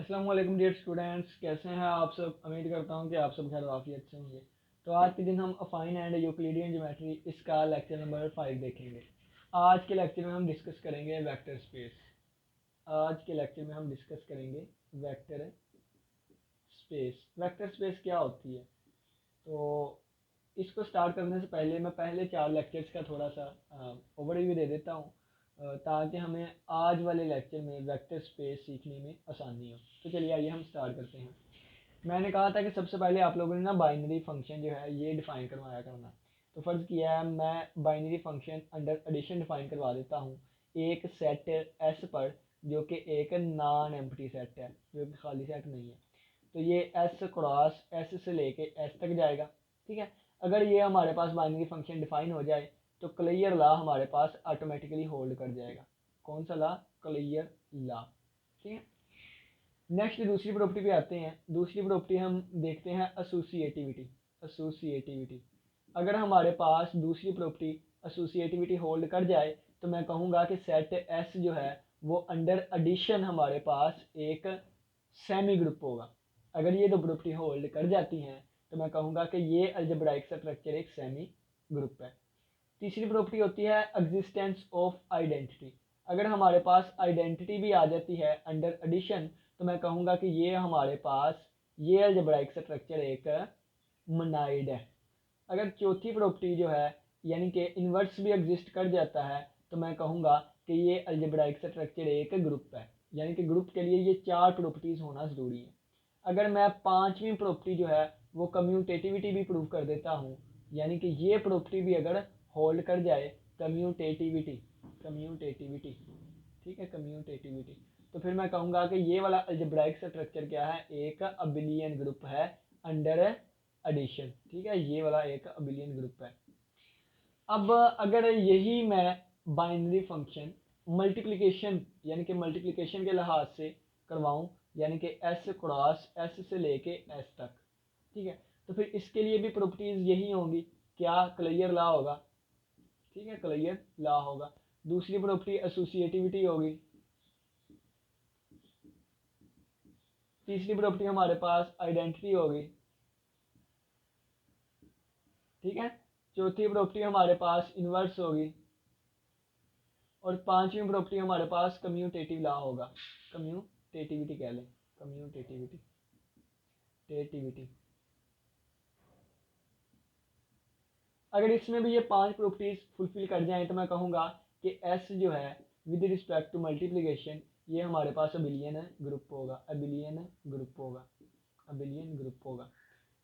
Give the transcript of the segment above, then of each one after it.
अस्सलाम वालेकुम dear students, कैसे हैं आप सब। उम्मीद करता हूं कि आप सब खैर वाफियत से होंगे। तो आज के दिन हम अफाइन एंड यूक्लिडियन ज्योमेट्री इसका लेक्चर नंबर 5 देखेंगे। आज के लेक्चर में हम डिस्कस करेंगे वेक्टर स्पेस। आज के लेक्चर में हम डिस्कस करेंगे वेक्टर स्पेस। वेक्टर स्पेस क्या होती है, तो इसको स्टार्ट करने से पहले मैं पहले 4 लेक्चर्स का थोड़ा सा ओवरव्यू दे देता हूँ, ताकि हमें आज वाले लेक्चर में वेक्टर स्पेस सीखने में आसानी हो। तो चलिए आइए हम स्टार्ट करते हैं। मैंने कहा था कि सबसे पहले आप लोगों ने ना बाइनरी फंक्शन जो है ये डिफाइन करवाया करना। तो फ़र्ज़ किया है मैं binary function under addition define करवा देता हूँ एक सेट एस पर, जो कि एक नॉन एम्प्टी सेट है, जो कि खाली सेट नहीं है। तो ये एस क्रॉस एस से लेके एस तक जाएगा। ठीक है, अगर ये हमारे पास बाइनरी फंक्शन डिफाइन हो जाए तो क्लियर ला हमारे पास ऑटोमेटिकली होल्ड कर जाएगा। कौन सा ला? क्लियर ला। ठीक है, नेक्स्ट दूसरी प्रॉपर्टी पे आते हैं। दूसरी प्रॉपर्टी हम देखते हैं एसोसिएटिविटी। एसोसिएटिविटी, अगर हमारे पास दूसरी प्रॉपर्टी एसोसिएटिविटी होल्ड कर जाए तो मैं कहूँगा कि सेट एस जो है वो अंडर एडिशन हमारे पास एक सेमी ग्रुप होगा। अगर ये दो प्रॉपर्टी होल्ड कर जाती हैं तो मैं कहूँगा कि ये अलजेब्राइक स्ट्रक्चर एक सेमी ग्रुप है। तीसरी प्रॉपर्टी होती है एग्जिस्टेंस ऑफ आइडेंटिटी। अगर हमारे पास आइडेंटिटी भी आ जाती है अंडर एडिशन तो मैं कहूँगा कि ये हमारे पास ये अलजेब्राइक स्ट्रक्चर एक मोनाइड है। अगर चौथी प्रॉपर्टी जो है यानी कि इन्वर्स भी एग्जिस्ट कर जाता है तो मैं कहूँगा कि ये अलजेब्राइक स्ट्रक्चर एक ग्रुप है। यानी कि ग्रुप के लिए ये 4 प्रॉपर्टीज़ होना ज़रूरी है। अगर मैं पांचवी प्रॉपर्टी जो है वो कम्यूटेटिविटी भी प्रूव कर देता हूँ, यानी कि ये प्रॉपर्टी भी अगर होल्ड कर जाए, कम्यूटेटिविटी, कम्यूटेटिविटी, ठीक है, कम्यूटेटिविटी, तो फिर मैं कहूँगा कि ये वाला अलजेब्राइक स्ट्रक्चर क्या है, एक अबिलियन ग्रुप है अंडर एडिशन। ठीक है, ये वाला एक अबिलियन ग्रुप है। अब अगर यही मैं बाइनरी फंक्शन मल्टीप्लिकेशन यानी कि मल्टीप्लिकेशन के लिहाज से करवाऊँ, यानी कि एस क्रॉस एस से लेके एस तक, ठीक है, तो फिर इसके लिए भी प्रॉपर्टीज यही होंगी। क्या? क्लियर ला होगा। ठीक है, क्लियर ला होगा। दूसरी प्रॉपर्टी एसोसिएटिविटी होगी। तीसरी प्रॉपर्टी हमारे पास आइडेंटिटी होगी। ठीक है, चौथी प्रॉपर्टी हमारे पास इन्वर्स होगी और पांचवी प्रॉपर्टी हमारे पास कम्यूटेटिव ला होगा। कम्यूटेटिविटी कह लें, कम्यूटेटिविटी, टेटिविटी। अगर इसमें भी ये 5 प्रॉपर्टीज फुलफिल कर जाएं तो मैं कहूँगा कि एस जो है विद रिस्पेक्ट टू मल्टीप्लिकेशन ये हमारे पास अबिलियन ग्रुप होगा, अबिलियन ग्रुप होगा, अबिलियन ग्रुप होगा।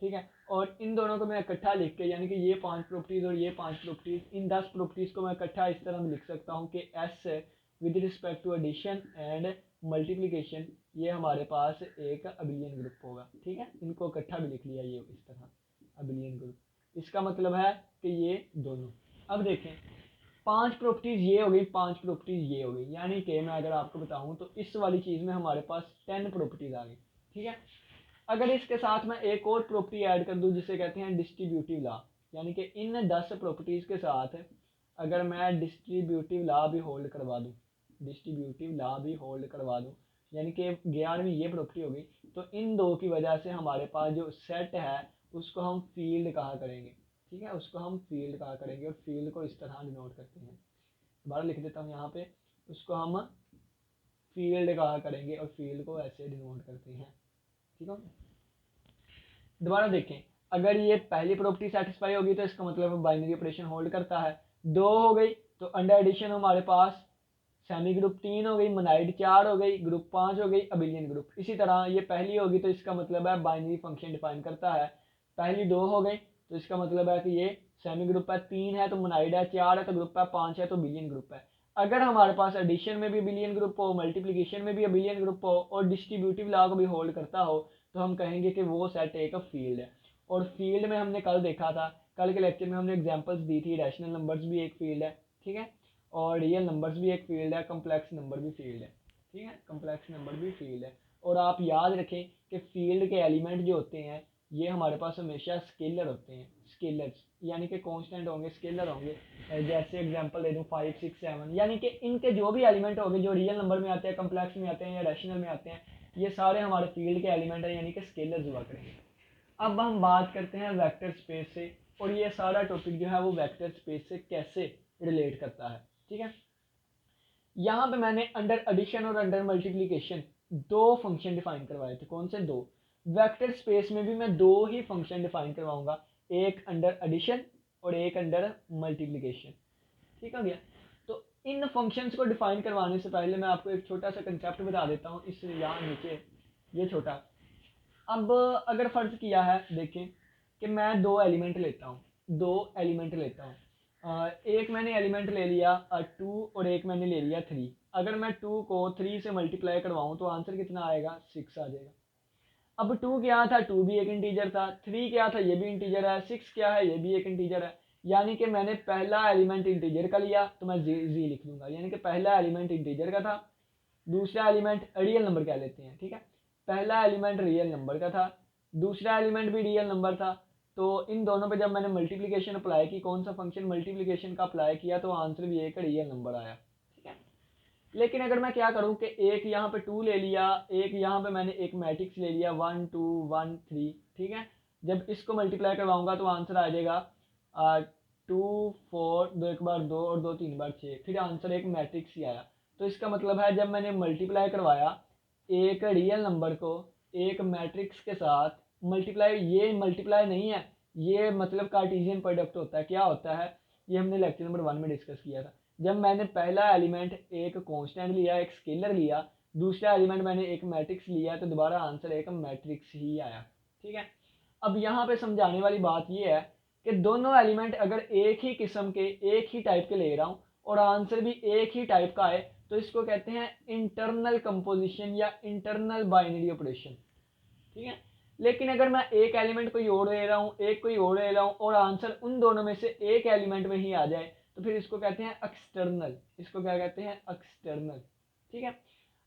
ठीक है, और इन दोनों को मैं इकट्ठा लिख के, यानी कि ये 5 प्रॉपर्टीज और ये 5 प्रॉपर्टीज, इन 10 प्रॉपर्टीज को मैं इकट्ठा इस तरह लिख सकता हूँ कि S with respect to addition and multiplication ये हमारे पास एक अबिलियन ग्रुप होगा। ठीक है, इनको इकट्ठा भी लिख लिया ये इस तरह, अबिलियन ग्रुप। इसका मतलब है कि ये दोनों। अब देखें, 5 प्रॉपर्टीज ये हो गई, 5 प्रॉपर्टीज ये हो गई, यानी कि मैं अगर आपको बताऊं तो इस वाली चीज़ में हमारे पास 10 प्रॉपर्टीज आ गई। ठीक है, अगर इसके साथ मैं एक और प्रॉपर्टी ऐड कर दूं जिसे कहते हैं डिस्ट्रीब्यूटिव ला, यानी कि इन 10 प्रॉपर्टीज के साथ अगर मैं डिस्ट्रीब्यूटिव ला भी होल्ड करवा दूं, डिस्ट्रीब्यूटिव ला भी होल्ड करवा दूं, यानी कि 11वीं ये प्रॉपर्टी होगी, तो इन दो की वजह से हमारे पास जो सेट है उसको हम फील्ड कहा करेंगे। ठीक है, उसको हम फील्ड कहा करेंगे और फील्ड को इस तरह डिनोट करते हैं। दोबारा लिख देता हूँ यहाँ पे, उसको हम फील्ड कहा करेंगे और फील्ड को ऐसे डिनोट करते हैं। ठीक है, दोबारा देखें, अगर ये पहली प्रॉपर्टी सेटिस्फाई होगी तो इसका मतलब बाइनरी ऑपरेशन होल्ड करता है। 2 हो गई तो अंडर एडिशन हमारे पास सेमी ग्रुप, 3 हो गई मोनाइड, 4 हो गई ग्रुप, 5 हो गई अबिलियन ग्रुप। इसी तरह ये पहली होगी तो इसका मतलब है बाइनरी फंक्शन डिफाइन करता है। पहली 2 हो गई तो इसका मतलब है कि ये सेमी ग्रुप है, 3 है तो मोनाइड है, 4 है तो ग्रुप है, 5 है तो बिलियन ग्रुप है। अगर हमारे पास एडिशन में भी बिलियन ग्रुप हो, मल्टीप्लिकेशन में भी बिलियन ग्रुप हो और डिस्ट्रीब्यूटिव लॉ को भी होल्ड करता हो तो हम कहेंगे कि वो सेट एक फील्ड है। और फील्ड में हमने कल देखा था, कल के लेक्चर में हमने एग्जांपल्स दी थी, रैशनल नंबर्स भी एक फील्ड है। ठीक है, और रियल नंबर्स भी एक फील्ड है, कम्प्लेक्स नंबर भी फील्ड है। ठीक है, कम्प्लेक्स नंबर भी फील्ड है। और आप याद रखें कि फील्ड के एलिमेंट जो होते हैं ये हमारे पास हमेशा स्केलर होते हैं, स्केलर्स, यानी कि कांस्टेंट होंगे, स्केलर होंगे। जैसे एग्जांपल दे दूं 5 6 7, यानी कि इनके जो भी एलिमेंट होंगे जो रियल नंबर में आते हैं, कम्प्लेक्स में आते हैं या रैशनल में आते हैं, ये सारे हमारे फील्ड के एलिमेंट हैं, यानी कि स्केलर्स हुआ करेंगे। अब हम बात करते हैं वेक्टर स्पेस से, और ये सारा टॉपिक जो है वो वेक्टर स्पेस से कैसे रिलेट करता है। ठीक है, यहाँ पे मैंने अंडर एडिशन और अंडर मल्टीप्लिकेशन दो फंक्शन डिफाइन करवाए थे। कौन से दो? वेक्टर स्पेस में भी मैं दो ही फंक्शन डिफाइन करवाऊंगा, एक अंडर एडिशन और एक अंडर मल्टीप्लिकेशन। ठीक हो गया। तो इन फंक्शंस को डिफाइन करवाने से पहले मैं आपको एक छोटा सा कंसेप्ट बता देता हूँ। इस यहाँ नीचे ये छोटा, अब अगर फर्ज किया है, देखें कि मैं दो एलिमेंट लेता हूँ, एक मैंने एलिमेंट ले लिया 2 और एक मैंने ले लिया 3। अगर मैं 2 को 3 से मल्टीप्लाई करवाऊँ तो आंसर कितना आएगा? 6 आ जाएगा। अब 2 क्या था? 2 भी एक इंटीजर था। 3 क्या था? ये भी इंटीजर है। 6 क्या है? ये भी एक इंटीजर है। यानी कि मैंने पहला एलिमेंट इंटीजर का लिया तो मैं जी लिख लूंगा, यानी कि पहला एलिमेंट इंटीजर का था, दूसरा एलिमेंट रियल नंबर कह लेते हैं। ठीक है, पहला एलिमेंट रियल नंबर का था, दूसरा एलिमेंट भी रियल नंबर था। तो इन दोनों पे जब मैंने मल्टीप्लिकेशन अप्लाई की, कौन सा फंक्शन मल्टीप्लिकेशन का अप्लाई किया, तो आंसर भी एक रियल नंबर आया। ठीक है, लेकिन अगर मैं क्या करूं कि एक यहाँ पे 2 ले लिया, एक यहाँ पे मैंने एक मैट्रिक्स ले लिया 1 2 1 3। ठीक है, जब इसको मल्टीप्लाई करवाऊंगा तो आंसर आ जाएगा 2 4, 2 एक बार 2 और 2 3 बार 6, फिर आंसर एक मैट्रिक्स ही आया। तो इसका मतलब है जब मैंने मल्टीप्लाई करवाया एक रियल नंबर को एक मैट्रिक्स के साथ, मल्टीप्लाई, ये मल्टीप्लाई नहीं है, ये मतलब कार्टेशियन प्रोडक्ट होता है। क्या होता है? ये हमने लेक्चर नंबर 1 में डिस्कस किया था। जब मैंने पहला एलिमेंट एक कांस्टेंट लिया, एक स्केलर लिया, दूसरा एलिमेंट मैंने एक मैट्रिक्स लिया, तो दोबारा आंसर एक मैट्रिक्स ही आया। ठीक है, अब यहाँ पे समझाने वाली बात ये है कि दोनों एलिमेंट अगर एक ही किस्म के, एक ही टाइप के ले रहा हूँ और आंसर भी एक ही टाइप का आए, तो इसको कहते हैं इंटरनल कंपोजिशन या इंटरनल बाइनरी ऑपरेशन। ठीक है, लेकिन अगर मैं एक एलिमेंट कोई और ले रहा हूँ, एक कोई और ले रहा हूँ, और आंसर उन दोनों में से एक एलिमेंट में ही आ जाए, तो फिर इसको कहते हैं एक्सटर्नल। इसको क्या कहते हैं? एक्सटर्नल। ठीक है,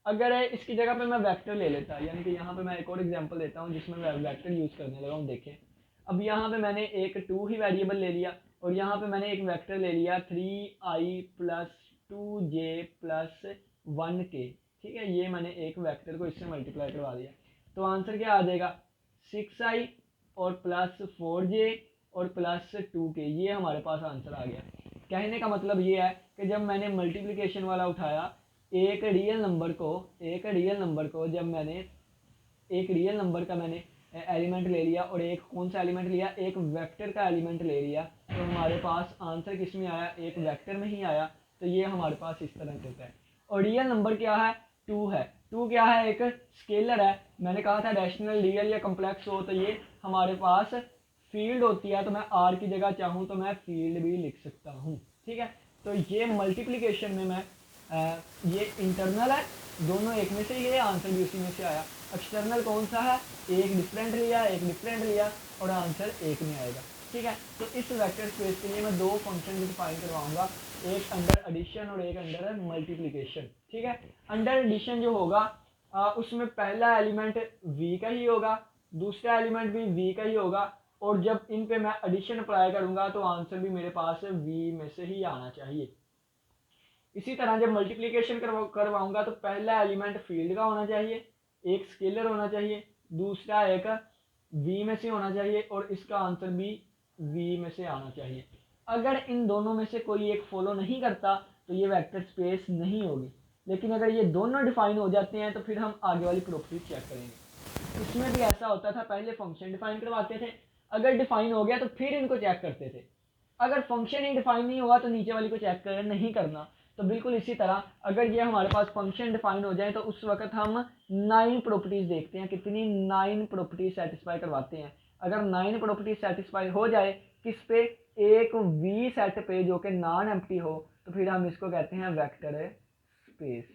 अगर इसकी जगह पे मैं वेक्टर ले लेता, यानी कि यहाँ पे मैं एक और एग्जांपल देता हूँ जिसमें मैं वेक्टर यूज करने लगा हूँ। देखें, अब यहाँ पे मैंने एक 2 ही वेरिएबल ले लिया और यहाँ पे मैंने एक वेक्टर ले लिया 3i plus 2j plus 1k। ठीक है, ये मैंने एक वेक्टर को इससे मल्टीप्लाई करवा दिया, तो आंसर क्या आ जाएगा? 6i और प्लस 4j और प्लस 2k। ये हमारे पास आंसर आ गया। कहने का मतलब ये है कि जब मैंने मल्टीप्लिकेशन वाला उठाया, एक रियल नंबर को जब मैंने एक रियल नंबर का मैंने एलिमेंट ले लिया और एक कौन सा एलिमेंट लिया? एक वेक्टर का एलिमेंट ले लिया, तो हमारे पास आंसर किस में आया? एक वेक्टर में ही आया। तो ये हमारे पास इस तरह होता है। और रियल नंबर क्या है? 2 है। 2 क्या है? एक स्केलर है। मैंने कहा था रैशनल, रियल या कम्प्लेक्स हो तो ये हमारे पास फील्ड होती है, तो मैं आर की जगह चाहूँ तो मैं फील्ड भी लिख सकता हूँ। ठीक है, तो ये मल्टीप्लिकेशन में मैं ये इंटरनल है, दोनों एक में से ही है, आंसर भी उसी में से आया। एक्सटर्नल कौन सा है? एक डिफरेंट लिया और आंसर एक में आएगा। ठीक है, तो इस वेक्टर स्पेस के लिए मैं दो फंक्शन डिफाइन करवाऊंगा, एक अंडर एडिशन और एक अंडर मल्टीप्लिकेशन। ठीक है, अंडर एडिशन जो होगा उसमें पहला एलिमेंट v का ही होगा, दूसरा एलिमेंट भी v का ही होगा, और जब इन पे मैं एडिशन अप्लाई करूंगा तो आंसर भी मेरे पास v में से ही आना चाहिए। इसी तरह जब मल्टीप्लिकेशन करवाऊंगा तो पहला एलिमेंट फील्ड का होना चाहिए, एक स्केलर होना चाहिए, दूसरा एक v में से होना चाहिए, और इसका आंसर भी v में से आना चाहिए। अगर इन दोनों में से कोई एक फॉलो नहीं करता तो ये वेक्टर स्पेस नहीं होगी, लेकिन अगर ये दोनों डिफाइन हो जाते हैं तो फिर हम आगे वाली प्रॉपर्टी चेक करेंगे। इसमें भी ऐसा होता था, पहले फंक्शन डिफाइन करवाते थे, अगर डिफाइन हो गया तो फिर इनको चेक करते थे। अगर फंक्शन ही डिफाइन नहीं हुआ तो नीचे वाली को चेक नहीं करना। तो बिल्कुल इसी तरह अगर ये हमारे पास फंक्शन डिफाइन हो जाए तो उस वक्त हम 9 प्रॉपर्टीज देखते हैं, कितनी 9 प्रॉपर्टीज सेटिस्फाई करवाते हैं। अगर 9 प्रॉपर्टीज सेटिस्फाई हो जाए किस पे? एक वी सेट पे जो कि नॉन एम्प्टी हो, तो फिर हम इसको कहते हैं वेक्टर स्पेस।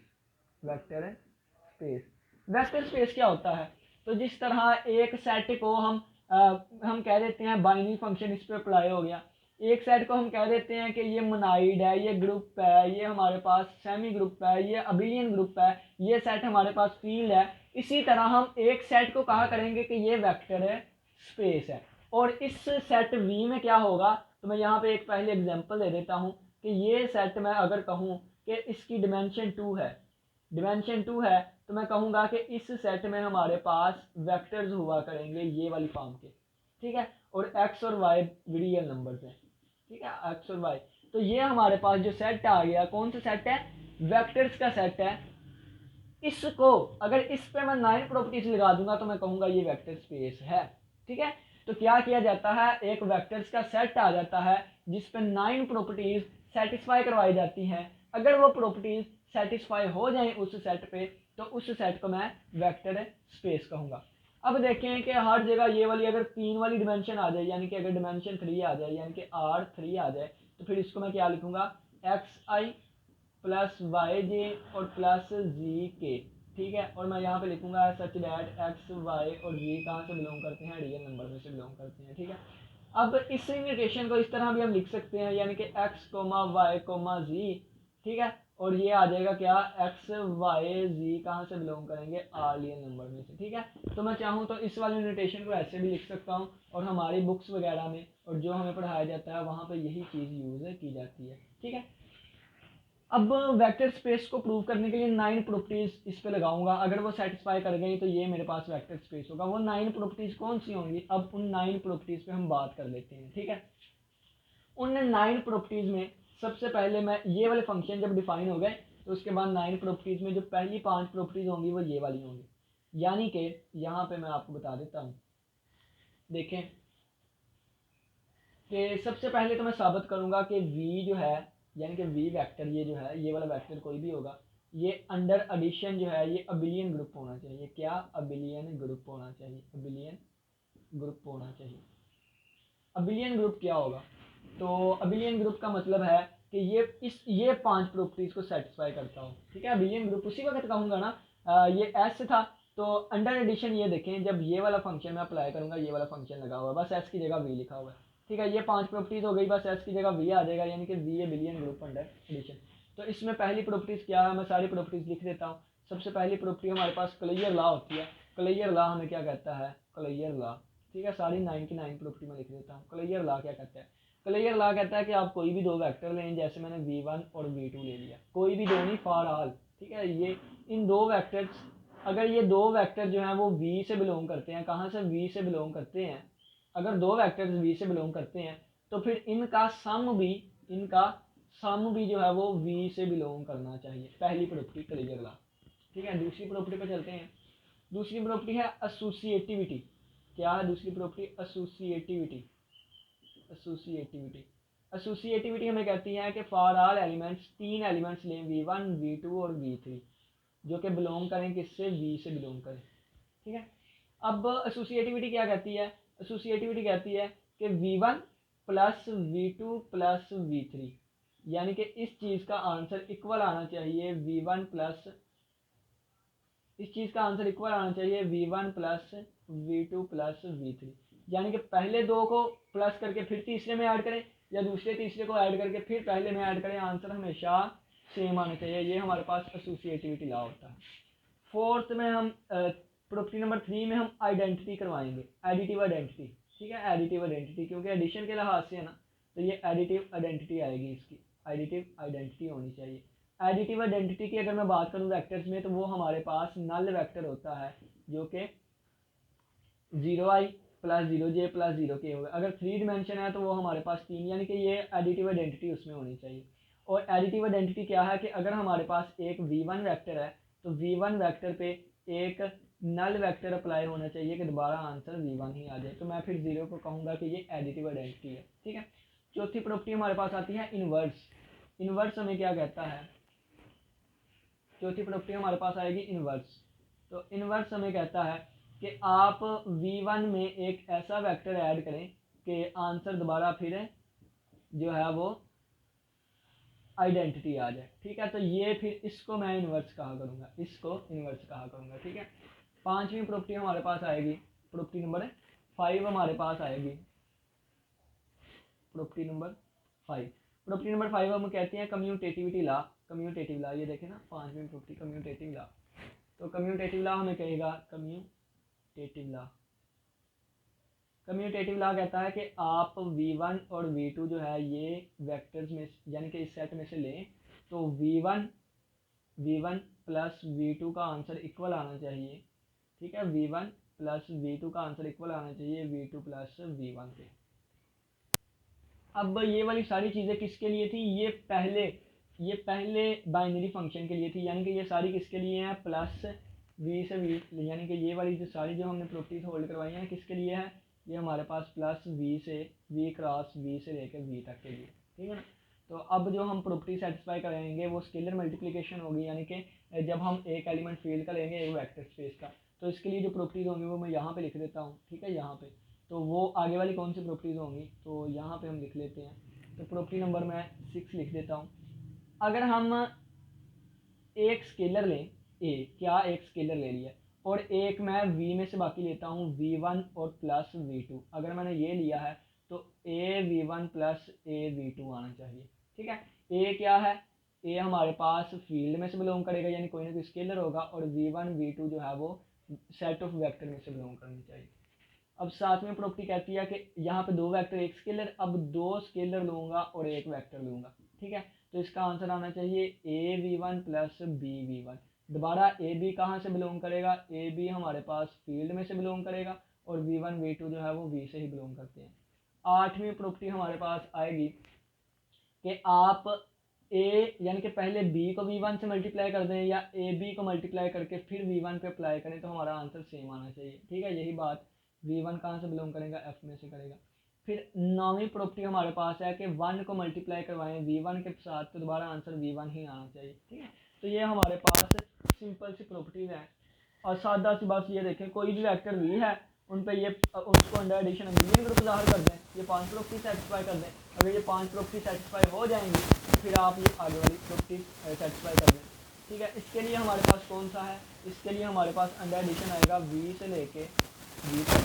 वेक्टर स्पेस क्या होता है? तो जिस तरह एक सेट को हम कह देते हैं बाइनरी फंक्शन इस पे अप्लाई हो गया, एक सेट को हम कह देते हैं कि ये मोनाइड है, ये ग्रुप है, ये हमारे पास सेमी ग्रुप है, ये अबिलियन ग्रुप है, ये सेट हमारे पास फील्ड है। इसी तरह हम एक सेट को कहा करेंगे कि ये वेक्टर है स्पेस है। और इस सेट वी में क्या होगा? तो मैं यहाँ पे एक पहले एग्जांपल दे देता हूँ कि ये सेट मैं अगर कहूँ कि इसकी डिमेंशन 2 है, तो मैं कहूँगा कि इस सेट में हमारे पास वेक्टर्स हुआ करेंगे ये वाली फॉर्म के, ठीक है, और एक्स और वाई रियल नंबर्स हैं, ठीक है, एक्स और वाई। तो ये हमारे पास जो सेट आ गया, कौन सा सेट है, वेक्टर्स का सेट है। इसको अगर इस पे मैं 9 प्रॉपर्टीज लगा दूंगा तो मैं कहूंगा ये वेक्टर स्पेस है, ठीक है। तो क्या किया जाता है, एक वेक्टर्स का सेट आ जाता है जिस पे 9 प्रॉपर्टीज सेटिस्फाई करवाई जाती हैं। अगर वो प्रॉपर्टीज सेटिस्फाई हो जाएं उस सेट पे तो उस सेट को मैं वेक्टर स्पेस कहूंगा। अब देखें कि हर जगह ये वाली अगर 3 वाली डिमेंशन आ जाए, यानी कि अगर डिमेंशन 3 आ जाए, यानी कि R3 आ जाए, तो फिर इसको मैं क्या लिखूंगा, XI प्लस वाई जे और प्लस जी के, ठीक है। और मैं यहाँ पे लिखूंगा सच दैट एक्स वाई और जी कहाँ से बिलोंग करते हैं, रियल नंबर में से बिलोंग करते हैं, ठीक है। अब इस नोटेशन को इस तरह भी हम लिख सकते हैं, यानी कि एक्स कोमा वाई कोमा जी, ठीक है, और ये आ जाएगा क्या, एक्स वाई जी कहाँ से बिलोंग करेंगे, आर रियल नंबर में से, ठीक है। तो मैं चाहूँ तो इस वाली नोटेशन को ऐसे भी लिख सकता हूँ, और हमारी बुक्स वगैरह में और जो हमें पढ़ाया जाता है वहाँ पर यही चीज़ यूज़ की जाती है, ठीक है। अब वेक्टर स्पेस को प्रूव करने के लिए 9 प्रॉपर्टीज इस पे लगाऊंगा, अगर वो सेटिस्फाई कर गई तो ये मेरे पास वेक्टर स्पेस होगा। वो 9 प्रॉपर्टीज कौन सी होंगी, अब उन 9 प्रॉपर्टीज पे हम बात कर लेते हैं, ठीक है। उन 9 प्रॉपर्टीज में सबसे पहले मैं ये वाले फंक्शन जब डिफाइन हो गए तो उसके बाद 9 प्रॉपर्टीज में जो पहली 5 प्रॉपर्टीज होंगी वो ये वाली होंगी, यानी कि यहाँ पे मैं आपको बता देता हूँ। देखें कि सबसे पहले तो मैं साबित करूंगा कि v जो है, यानी कि v वेक्टर, ये जो है ये वाला वेक्टर कोई भी होगा, ये अंडर एडिशन जो है ये अबिलियन ग्रुप होना चाहिए। क्या, अबिलियन ग्रुप होना चाहिए, अबिलियन ग्रुप होना चाहिए। अबिलियन ग्रुप क्या होगा, तो अबिलियन ग्रुप का मतलब है कि ये 5 प्रॉपर्टीज को सेटिस्फाई करता हो, ठीक है। अबिलियन ग्रुप उसी वक्त कहूंगा ना, ये एस था तो अंडर एडिशन, ये देखें जब ये वाला फंक्शन मैं अप्लाई करूंगा ये वाला फंक्शन लगा हुआ है, बस एस की जगह वी लिखा हुआ है, ठीक है। ये 5 प्रॉपर्टीज हो गई, बस एस की जगह वी आ जाएगा, यानी कि V abelian group under addition. तो इसमें पहली प्रॉपर्टीज क्या है, मैं सारी प्रॉपर्टीज लिख देता हूँ। सबसे पहली प्रॉपर्टी हमारे पास क्लियर लॉ होती है। क्लियर लॉ हमें क्या कहता है, क्लियर लॉ, ठीक है, सारी 99 प्रॉपर्टी में लिख देता हूँ। क्लियर लॉ क्या कहता है, क्लियर लॉ कहता है कि आप कोई भी दो वेक्टर लें, जैसे मैंने v1 और v2 ले लिया, कोई भी दो नहीं, फॉर ऑल, ठीक है। ये इन दो वेक्टर्स, अगर ये दो वेक्टर जो हैं वो v से बिलोंग करते हैं, कहाँ से, v से बिलोंग करते हैं, अगर दो वेक्टर्स v से बिलोंग करते हैं तो फिर इनका सम भी जो है वो v से बिलोंग करना चाहिए। पहली प्रॉपर्टी क्लियर लॉ, ठीक है। दूसरी प्रॉपर्टी पर चलते हैं। दूसरी प्रॉपर्टी है एसोसिएटिविटी। क्या है दूसरी प्रॉपर्टी, एसोसिएटिविटी। एसोसिएटिविटी एसोसिएटिविटी हमें कहती है कि फॉर ऑल एलिमेंट्स, 3 एलिमेंट्स लें v1 v2 और v3, जो कि बिलोंग करें किससे, v से बिलोंग करें, ठीक है। अब एसोसिएटिविटी क्या कहती है, एसोसिएटिविटी कहती है कि v1 plus v2 plus v3, यानी कि इस चीज़ का आंसर इक्वल आना चाहिए v1 प्लस, इस चीज़ का आंसर इक्वल आना चाहिए v1 plus v2 plus v3, यानी कि पहले दो को प्लस करके फिर तीसरे में ऐड करें, या दूसरे तीसरे को ऐड करके फिर पहले में ऐड करें, आंसर हमेशा सेम आना चाहिए। ये हमारे पास एसोसिएटिविटी लॉ होता है। फोर्थ में हम प्रॉपर्टी नंबर 3 में हम आइडेंटिटी करवाएंगे, एडिटिव आइडेंटिटी, ठीक है, एडिटिव आइडेंटिटी, क्योंकि एडिशन के लिहाज से है ना, तो ये एडिटिव आइडेंटिटी आएगी, इसकी एडिटिव आइडेंटिटी होनी चाहिए। एडिटिव आइडेंटिटी की अगर मैं बात करूं वेक्टर्स में, तो वो हमारे पास नल वेक्टर होता है जो कि 0i plus 0j plus 0k होगा। अगर 3 डिमेंशन है तो वो हमारे पास 3, यानी कि ये एडिटिव आइडेंटिटी उसमें होनी चाहिए। और एडिटिव आइडेंटिटी क्या है कि अगर हमारे पास एक v1 वेक्टर है तो v1 वेक्टर पे एक नल वेक्टर अप्लाई होना चाहिए कि दोबारा आंसर v1 ही आ जाए, तो मैं फिर 0 को कहूँगा कि ये एडिटिव आइडेंटिटी है, ठीक है। चौथी प्रॉपर्टी हमारे पास आती है इनवर्स। इनवर्स हमें क्या कहता है, चौथी प्रॉपर्टी हमारे पास आएगी इनवर्स। तो इनवर्स हमें कहता है कि आप v1 में एक ऐसा वेक्टर ऐड करें कि आंसर दोबारा फिर जो है वो आइडेंटिटी आ जाए, ठीक है। तो ये फिर इसको मैं इनवर्स कहा करूँगा, इसको इनवर्स कहा करूँगा, ठीक है। पांचवी प्रॉपर्टी हमारे पास आएगी, प्रॉपर्टी नंबर 5 हमारे पास आएगी, प्रॉपर्टी नंबर 5। प्रॉपर्टी नंबर 5 हम कहते हैं कम्यूटेटिविटी लॉ। कम्यूटेटिव लॉ, ये देखें ना, पांचवी प्रॉपर्टी कम्यूटेटिव लॉ। तो कम्यूटेटिव लॉ हमें कहेगा, कम्यूटेटिव लॉ, कम्यूटेटिव लॉ कहता है कि आप v1 और v2 जो है ये वेक्टर्स में, यानी कि इस सेट में से लें, तो v1 प्लस V2 का आंसर इक्वल आना चाहिए, ठीक है, V1 प्लस V2 का आंसर इक्वल आना चाहिए V2 प्लस V1 के। अब ये वाली सारी चीज़ें किसके लिए थी, ये पहले बाइनरी फंक्शन के लिए थी, यानी कि ये सारी किसके लिए हैं, प्लस वी से वी, यानी कि ये वाली जो सारी जो हमने प्रॉपर्टीज होल्ड करवाई हैं किसके लिए है, ये हमारे पास प्लस वी से वी क्रॉस वी से लेकर वी तक के लिए, ठीक है ना। तो अब जो हम प्रॉपर्टी सेटिस्फाई करेंगे वो स्केलर मल्टीप्लिकेशन होगी, यानी कि जब हम एक एलिमेंट फील्ड का लेंगे एक वेक्टर स्पेस का, तो इसके लिए जो प्रॉपर्टीज होंगी वो मैं यहाँ पे लिख देता हूँ, ठीक है, यहाँ पे। तो वो आगे वाली कौन सी प्रॉपर्टीज होंगी, तो यहाँ पे हम लिख लेते हैं। तो प्रॉपर्टी नंबर मैं 6 लिख देता हूँ। अगर हम एक स्केलर लें ए, क्या एक स्केलर ले लिया और एक मैं v में से बाकी लेता हूँ v1 और प्लस v2, अगर मैंने ये लिया है तो a v1 plus a v2 आना चाहिए, ठीक है। a क्या है, a हमारे पास फील्ड में से बिलोंग करेगा, यानी कोई ना कोई स्केलर होगा, और v1 v2 जो है वो सेट ऑफ वेक्टर में से बिलोंग करनी चाहिए। अब साथ में प्रॉपर्टी कहती है कि यहाँ पे दो वेक्टर एक स्केलर, अब दो स्केलर लूँगा और एक वेक्टर लूँगा, ठीक है। तो इसका आंसर आना चाहिए A V one plus B V one. दोबारा ए बी कहाँ से बिलोंग करेगा, ए बी हमारे पास फील्ड में से बिलोंग करेगा, और वी वन वी टू जो है वो वी से ही बिलोंग करते हैं। आठवीं प्रॉपर्टी हमारे पास आएगी कि आप ए यानी कि पहले बी को वी वन से मल्टीप्लाई कर दें या ए बी को मल्टीप्लाई करके फिर वी वन पे अप्लाई करें, तो हमारा आंसर सेम आना चाहिए, ठीक है। यही बात v1 कहाँ से बिलोंग करेगा, f में से करेगा। फिर नौवीं प्रॉपर्टी हमारे पास है कि 1 को मल्टीप्लाई करवाएं v1 के साथ, तो दोबारा आंसर v1 ही आना चाहिए, ठीक है। तो ये हमारे पास सिंपल सी प्रॉपर्टीज हैं। और सादा सी बात ये देखें, कोई भी वेक्टर v है उन पे ये उसको अंडर एडिशन बिलियन ग्रुप ज़ाहिर कर दें, ये 5 प्रॉपर्टी सेटिस्फाई कर दें। अगर ये 5 प्रॉपर्टी सेटिस्फाई हो जाएंगी तो फिर आप ये आगे वाली प्रॉपर्टी सेटिस्फाई कर दें, ठीक है। इसके लिए हमारे पास कौन सा है, इसके लिए हमारे पास अंडर एडिशन आएगा v से लेके बी तक,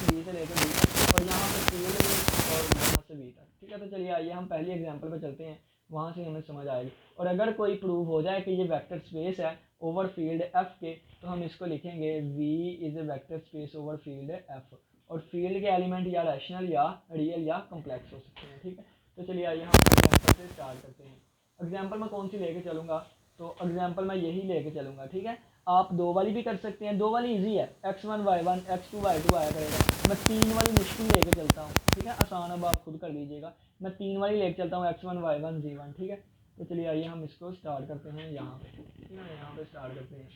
बी से लेकर बी तक, और यहाँ पे फील्ड में और यहाँ से बी तक, ठीक है। तो चलिए आइए हम पहली एग्जांपल पे चलते हैं, वहाँ से हमें समझ आएगी। और अगर कोई प्रूव हो जाए कि ये वेक्टर स्पेस है ओवर फील्ड एफ के, तो हम इसको लिखेंगे v is a vector space over field F, और फील्ड के एलिमेंट या रैशनल या रियल या कम्प्लेक्स हो सकते हैं, ठीक है। तो चलिए आइए हम एग्जाम्पल से स्टार्ट करते हैं। एग्जाम्पल मैं कौन सी लेके चलूँगा, तो एग्जाम्पल मैं यही लेके चलूँगा, ठीक है। आप दो वाली भी कर सकते हैं, दो वाली इजी है, x1 y1 x2 y2 आया करेगा। मैं तीन वाली मुश्किल लेके चलता हूँ, ठीक है, आसान, अब आप खुद कर लीजिएगा। मैं तीन वाली लेके चलता हूँ x1 y1 z1, ठीक है। तो चलिए आइए हम इसको स्टार्ट करते हैं यहाँ पे, ठीक है, यहाँ पे स्टार्ट करते हैं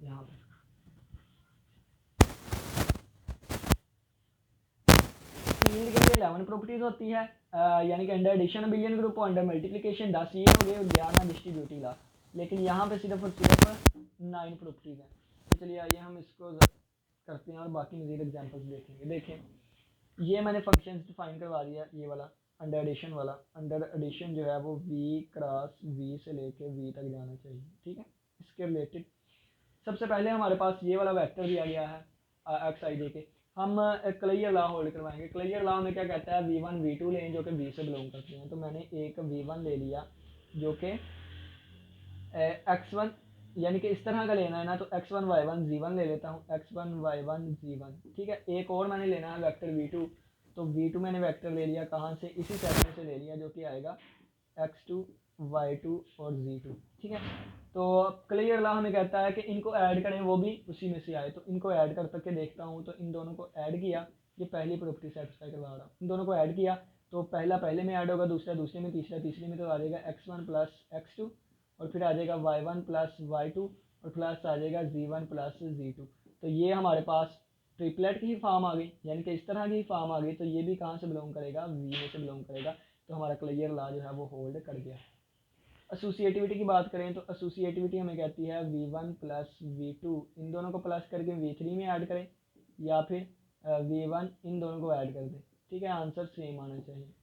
यहाँ पे। फील्ड के लिए 11 प्रॉपर्टीज होती है, यानी कि अंडर एडिशन बिलियन ग्रुप और अंडर मल्टीप्लिकेशन 10 ये हो गए, 11 डिस्ट्रीब्यूटिव ला, लेकिन यहाँ पे सिर्फ और सिर्फ 9 प्रॉपर्टीज हैं। तो चलिए आइए हम इसको करते हैं और बाकी मजीद एग्जांपल्स देखेंगे। देखें ये मैंने फंक्शन डिफाइन करवा दिया, ये वाला अंडर एडिशन वाला, अंडर एडिशन जो है वो v क्रॉस v से लेके v तक जाना चाहिए, ठीक है। इसके रिलेटेड सबसे पहले हमारे पास ये वाला वेक्टर दिया गया है एक्स आई दे के, हम क्लियर लॉ होल्ड करवाएंगे। क्लियर लॉ में क्या कहता है, v1 v2 लें जो कि v से बिलोंग करते हैं। तो मैंने एक v1 ले लिया जो कि x1, यानी कि इस तरह का लेना है ना, तो x1 y1 z1 ले लेता हूँ, x1 y1 z1, ठीक है। एक और मैंने लेना है वेक्टर v2, तो v2 मैंने वेक्टर ले लिया कहाँ से, इसी सेट में से ले लिया, जो कि आएगा x2 y2 और z2, ठीक है। तो क्लियर लॉ हमें कहता है कि इनको ऐड करें, वो भी उसी में से आए। तो इनको ऐड कर के देखता हूँ, तो इन दोनों को ऐड किया, ये पहली प्रॉपर्टी सेटिस्फाई करवा रहा हूँ, इन दोनों को ऐड किया तो पहला पहले में ऐड होगा, दूसरा दूसरे में, तीसरा तीसरे में, तो आ जाएगा x1 प्लस x2, और फिर आ जाएगा y1 प्लस y2, और प्लस आ जाएगा z1 प्लस z2। तो ये हमारे पास ट्रिपलेट की ही फॉर्म आ गई, यानी कि इस तरह की फॉर्म आ गई। तो ये भी कहाँ से बिलोंग करेगा, v में से बिलोंग करेगा। तो हमारा क्लियर लॉ जो है वो होल्ड कर गया। एसोसिएटिविटी की बात करें तो एसोसिएटिविटी हमें कहती है v1 प्लस v2, इन दोनों को प्लस करके v3 में ऐड करें, या फिर v1 इन दोनों को ऐड कर दें, ठीक है। आंसर सेम आना चाहिए।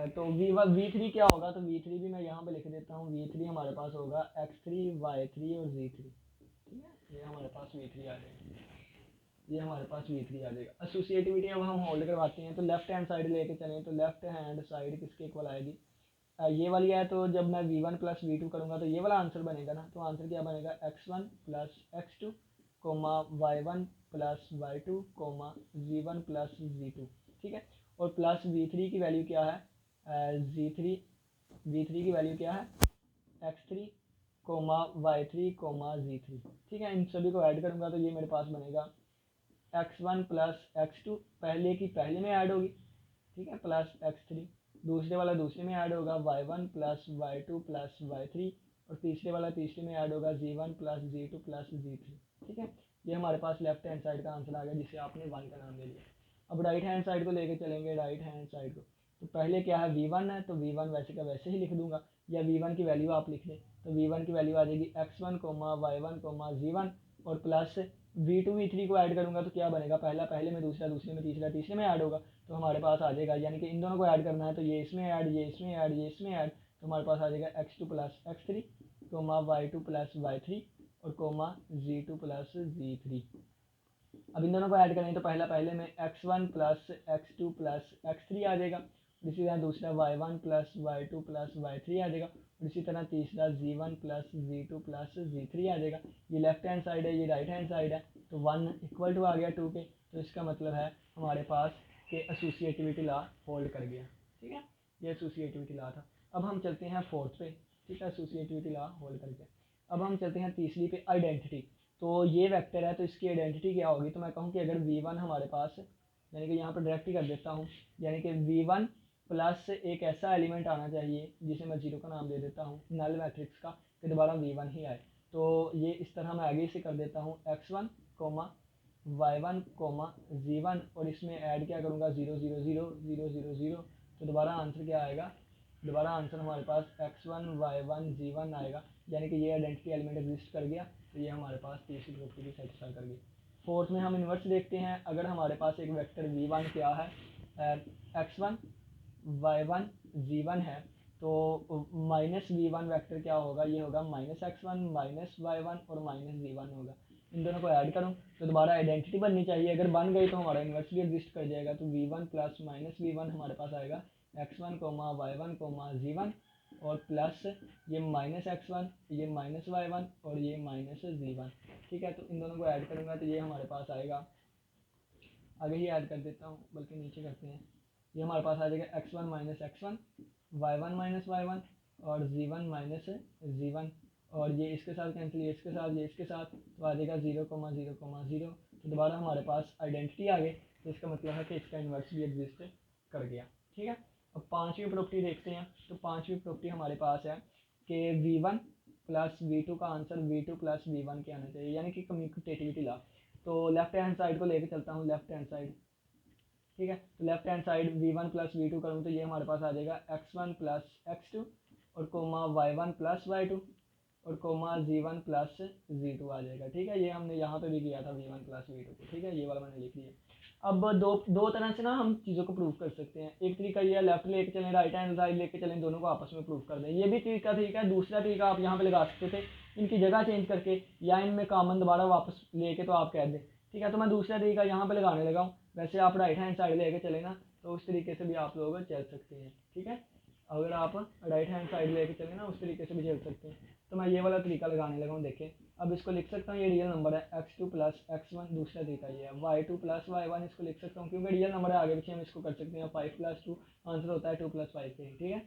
तो v3 क्या होगा, तो v3 भी मैं यहाँ पे लिख देता हूँ। v3 हमारे पास होगा x3 y3 और z3, ठीक है। ये हमारे पास v3 आ जाएगा, ये हमारे पास v3 आ जाएगा। एसोसिएटिविटी अब हम होल्ड करवाते हैं, तो लेफ्ट हैंड साइड लेके चलें, तो लेफ्ट हैंड साइड किसके इक्वल आएगी, ये वाली है। तो जब मैं v1 प्लस v2 करूँगा तो ये वाला आंसर बनेगा ना, तो आंसर क्या बनेगा, x1 plus x2 comma y1 plus y2 comma z1 plus z2, ठीक है। और प्लस v3 की वैल्यू क्या है, v3 की वैल्यू क्या है, x3 y3, z3। ठीक है, इन सभी को ऐड करूँगा तो ये मेरे पास बनेगा x1 प्लस x2, पहले की पहले में ऐड होगी, ठीक है, प्लस x3, दूसरे वाला दूसरे में ऐड होगा y1 plus y2 plus y3, और तीसरे वाला तीसरे में ऐड होगा z1 plus z2 plus z3। ठीक है, ये हमारे पास लेफ्ट हैंड साइड का आंसर आ गया जिसे आपने 1 का नाम दे दिया। अब राइट हैंड साइड को लेके चलेंगे, राइट हैंड साइड को, तो पहले क्या है v1 है, तो v1 वैसे का वैसे ही लिख दूंगा, या v1 की वैल्यू आप लिख लें, तो v1 की वैल्यू आ जाएगी x1, y1, z1, और प्लस v2 v3 को ऐड करूंगा तो क्या बनेगा, पहला पहले में, दूसरा दूसरे में, तीसरा तीसरे में ऐड होगा, तो हमारे पास आ जाएगा, यानी कि इन दोनों को ऐड करना है तो ये इसमें ऐड, ये इसमें ऐड, ये इसमें ऐड, तो हमारे पास आ जाएगा x2 plus x3, y2 plus y3, और z2 प्लस z3। अब इन दोनों को ऐड करें तो पहला पहले में x1 plus x2 plus x3 आ जाएगा, इसी तरह दूसरा y1 plus y2 plus y3 आ जाएगा, और इसी तरह तीसरा z1 plus z2 plus z3 आ जाएगा। ये लेफ्ट हैंड साइड है, ये राइट हैंड साइड है, तो 1 इक्वल टू आ गया 2 के, तो इसका मतलब है हमारे पास कि एसोसिएटिविटी लॉ होल्ड कर गया। ठीक है, ये एसोसिएटिविटी लॉ था। अब हम चलते हैं फोर्थ पे, ठीक है, एसोसिएटिविटी लॉ होल्ड कर गया। अब हम चलते हैं तीसरी पे, आइडेंटिटी। तो ये वेक्टर है तो इसकी आइडेंटिटी क्या होगी, तो मैं कहूँ कि अगर v1 हमारे पास, यानी कि यहाँ पर डायरेक्ट ही कर देता हूँ, यानी कि v1 प्लस एक ऐसा एलिमेंट आना चाहिए जिसे मैं 0 का नाम दे देता हूँ नल मैट्रिक्स का, कि दोबारा v1 ही आए। तो ये इस तरह मैं आगे से कर देता हूँ x1, y1, z1, और इसमें ऐड क्या करूँगा 0 0 0 0 0 0, तो दोबारा आंसर क्या आएगा, दोबारा आंसर हमारे पास x1 y1 z1 आएगा, यानी कि ये आइडेंटिटी एलिमेंट एग्जिस्ट कर गया, तो ये हमारे पास तीसरी प्रॉपर्टी भी सेटिस्फाई कर गई। फोर्थ में हम इन्वर्स देखते हैं, अगर हमारे पास एक वेक्टर v1 क्या है, x1 y1 z1 है, तो माइनस v1 वेक्टर क्या होगा, ये होगा माइनस x1 माइनस y1 और माइनस z1 होगा। इन दोनों को ऐड करूँ तो दोबारा आइडेंटिटी बननी चाहिए, अगर बन गई तो हमारा इन्वर्स भी एग्जिस्ट कर जाएगा, तो v1 प्लस माइनस v1 हमारे पास आएगा x1, y1, z1, और प्लस ये माइनस x1, ये माइनस y1, और ये माइनस z1। ठीक है, तो इन दोनों को ऐड करूँगा तो ये हमारे पास आएगा, आगे ही ऐड कर देता हूँ बल्कि नीचे करते हैं, ये हमारे पास आ जाएगा x1 minus x1, y1 minus y1, और z1 माइनस z1, और ये इसके साथ कैंसिल, ये इसके साथ, ये इसके साथ, तो आ जाएगा 0 0 0। तो दोबारा हमारे पास आइडेंटिटी आ गई, तो इसका मतलब है कि इसका इन्वर्स भी एग्जिस्ट कर गया। ठीक है, अब पांचवी प्रॉपर्टी देखते हैं। तो पांचवी प्रॉपर्टी हमारे पास है कि v1 प्लस v2 का आंसर v2 प्लस v1 के आना चाहिए, यानी कि कम्यूटेटिविटी लॉ। तो लेफ्ट हैंड साइड को लेकर चलता हूँ, लेफ्ट हैंड साइड, ठीक है, तो left hand side v1 plus v2 करूँ तो ये हमारे पास आ जाएगा x1 प्लस x2, और y1 प्लस y2, और z1 प्लस z2 आ जाएगा। ठीक है, ये हमने यहाँ पे भी किया था v1 प्लस v2 को। ठीक है, ये वाला मैंने लिख लिया। अब दो तरह से ना हम चीज़ों को प्रूव कर सकते हैं। एक तरीका ये है लेफ्ट लेके चलें, राइट हैंड साइड लेके चलें, दोनों को आपस में प्रूव कर दें, ये भी तरीका ठीक है। दूसरा तरीका आप यहाँ पे लगा सकते थे इनकी जगह चेंज करके, या इनमें कॉमन दोबारा वापस लेके तो आप कह दें। ठीक है, तो मैं दूसरा तरीका यहाँ पे लगाने लगा हूँ। वैसे आप राइट हैंड साइड लेके चले ना, तो उस तरीके से भी आप लोग चल सकते हैं। ठीक है, अगर आप राइट हैंड साइड लेके चले ना, उस तरीके से भी चल सकते हैं। तो मैं ये वाला तरीका लगाने लगा हूँ। देखें, अब इसको लिख सकता हूँ, ये रियल नंबर है x2 प्लस x1। दूसरा तरीका ये है y2 प्लस y1, इसको लिख सकता हूँ क्योंकि रियल नंबर है, आगे पीछे हम इसको कर सकते हैं। 5 प्लस 2 आंसर होता है 2 प्लस 5 के। ठीक है,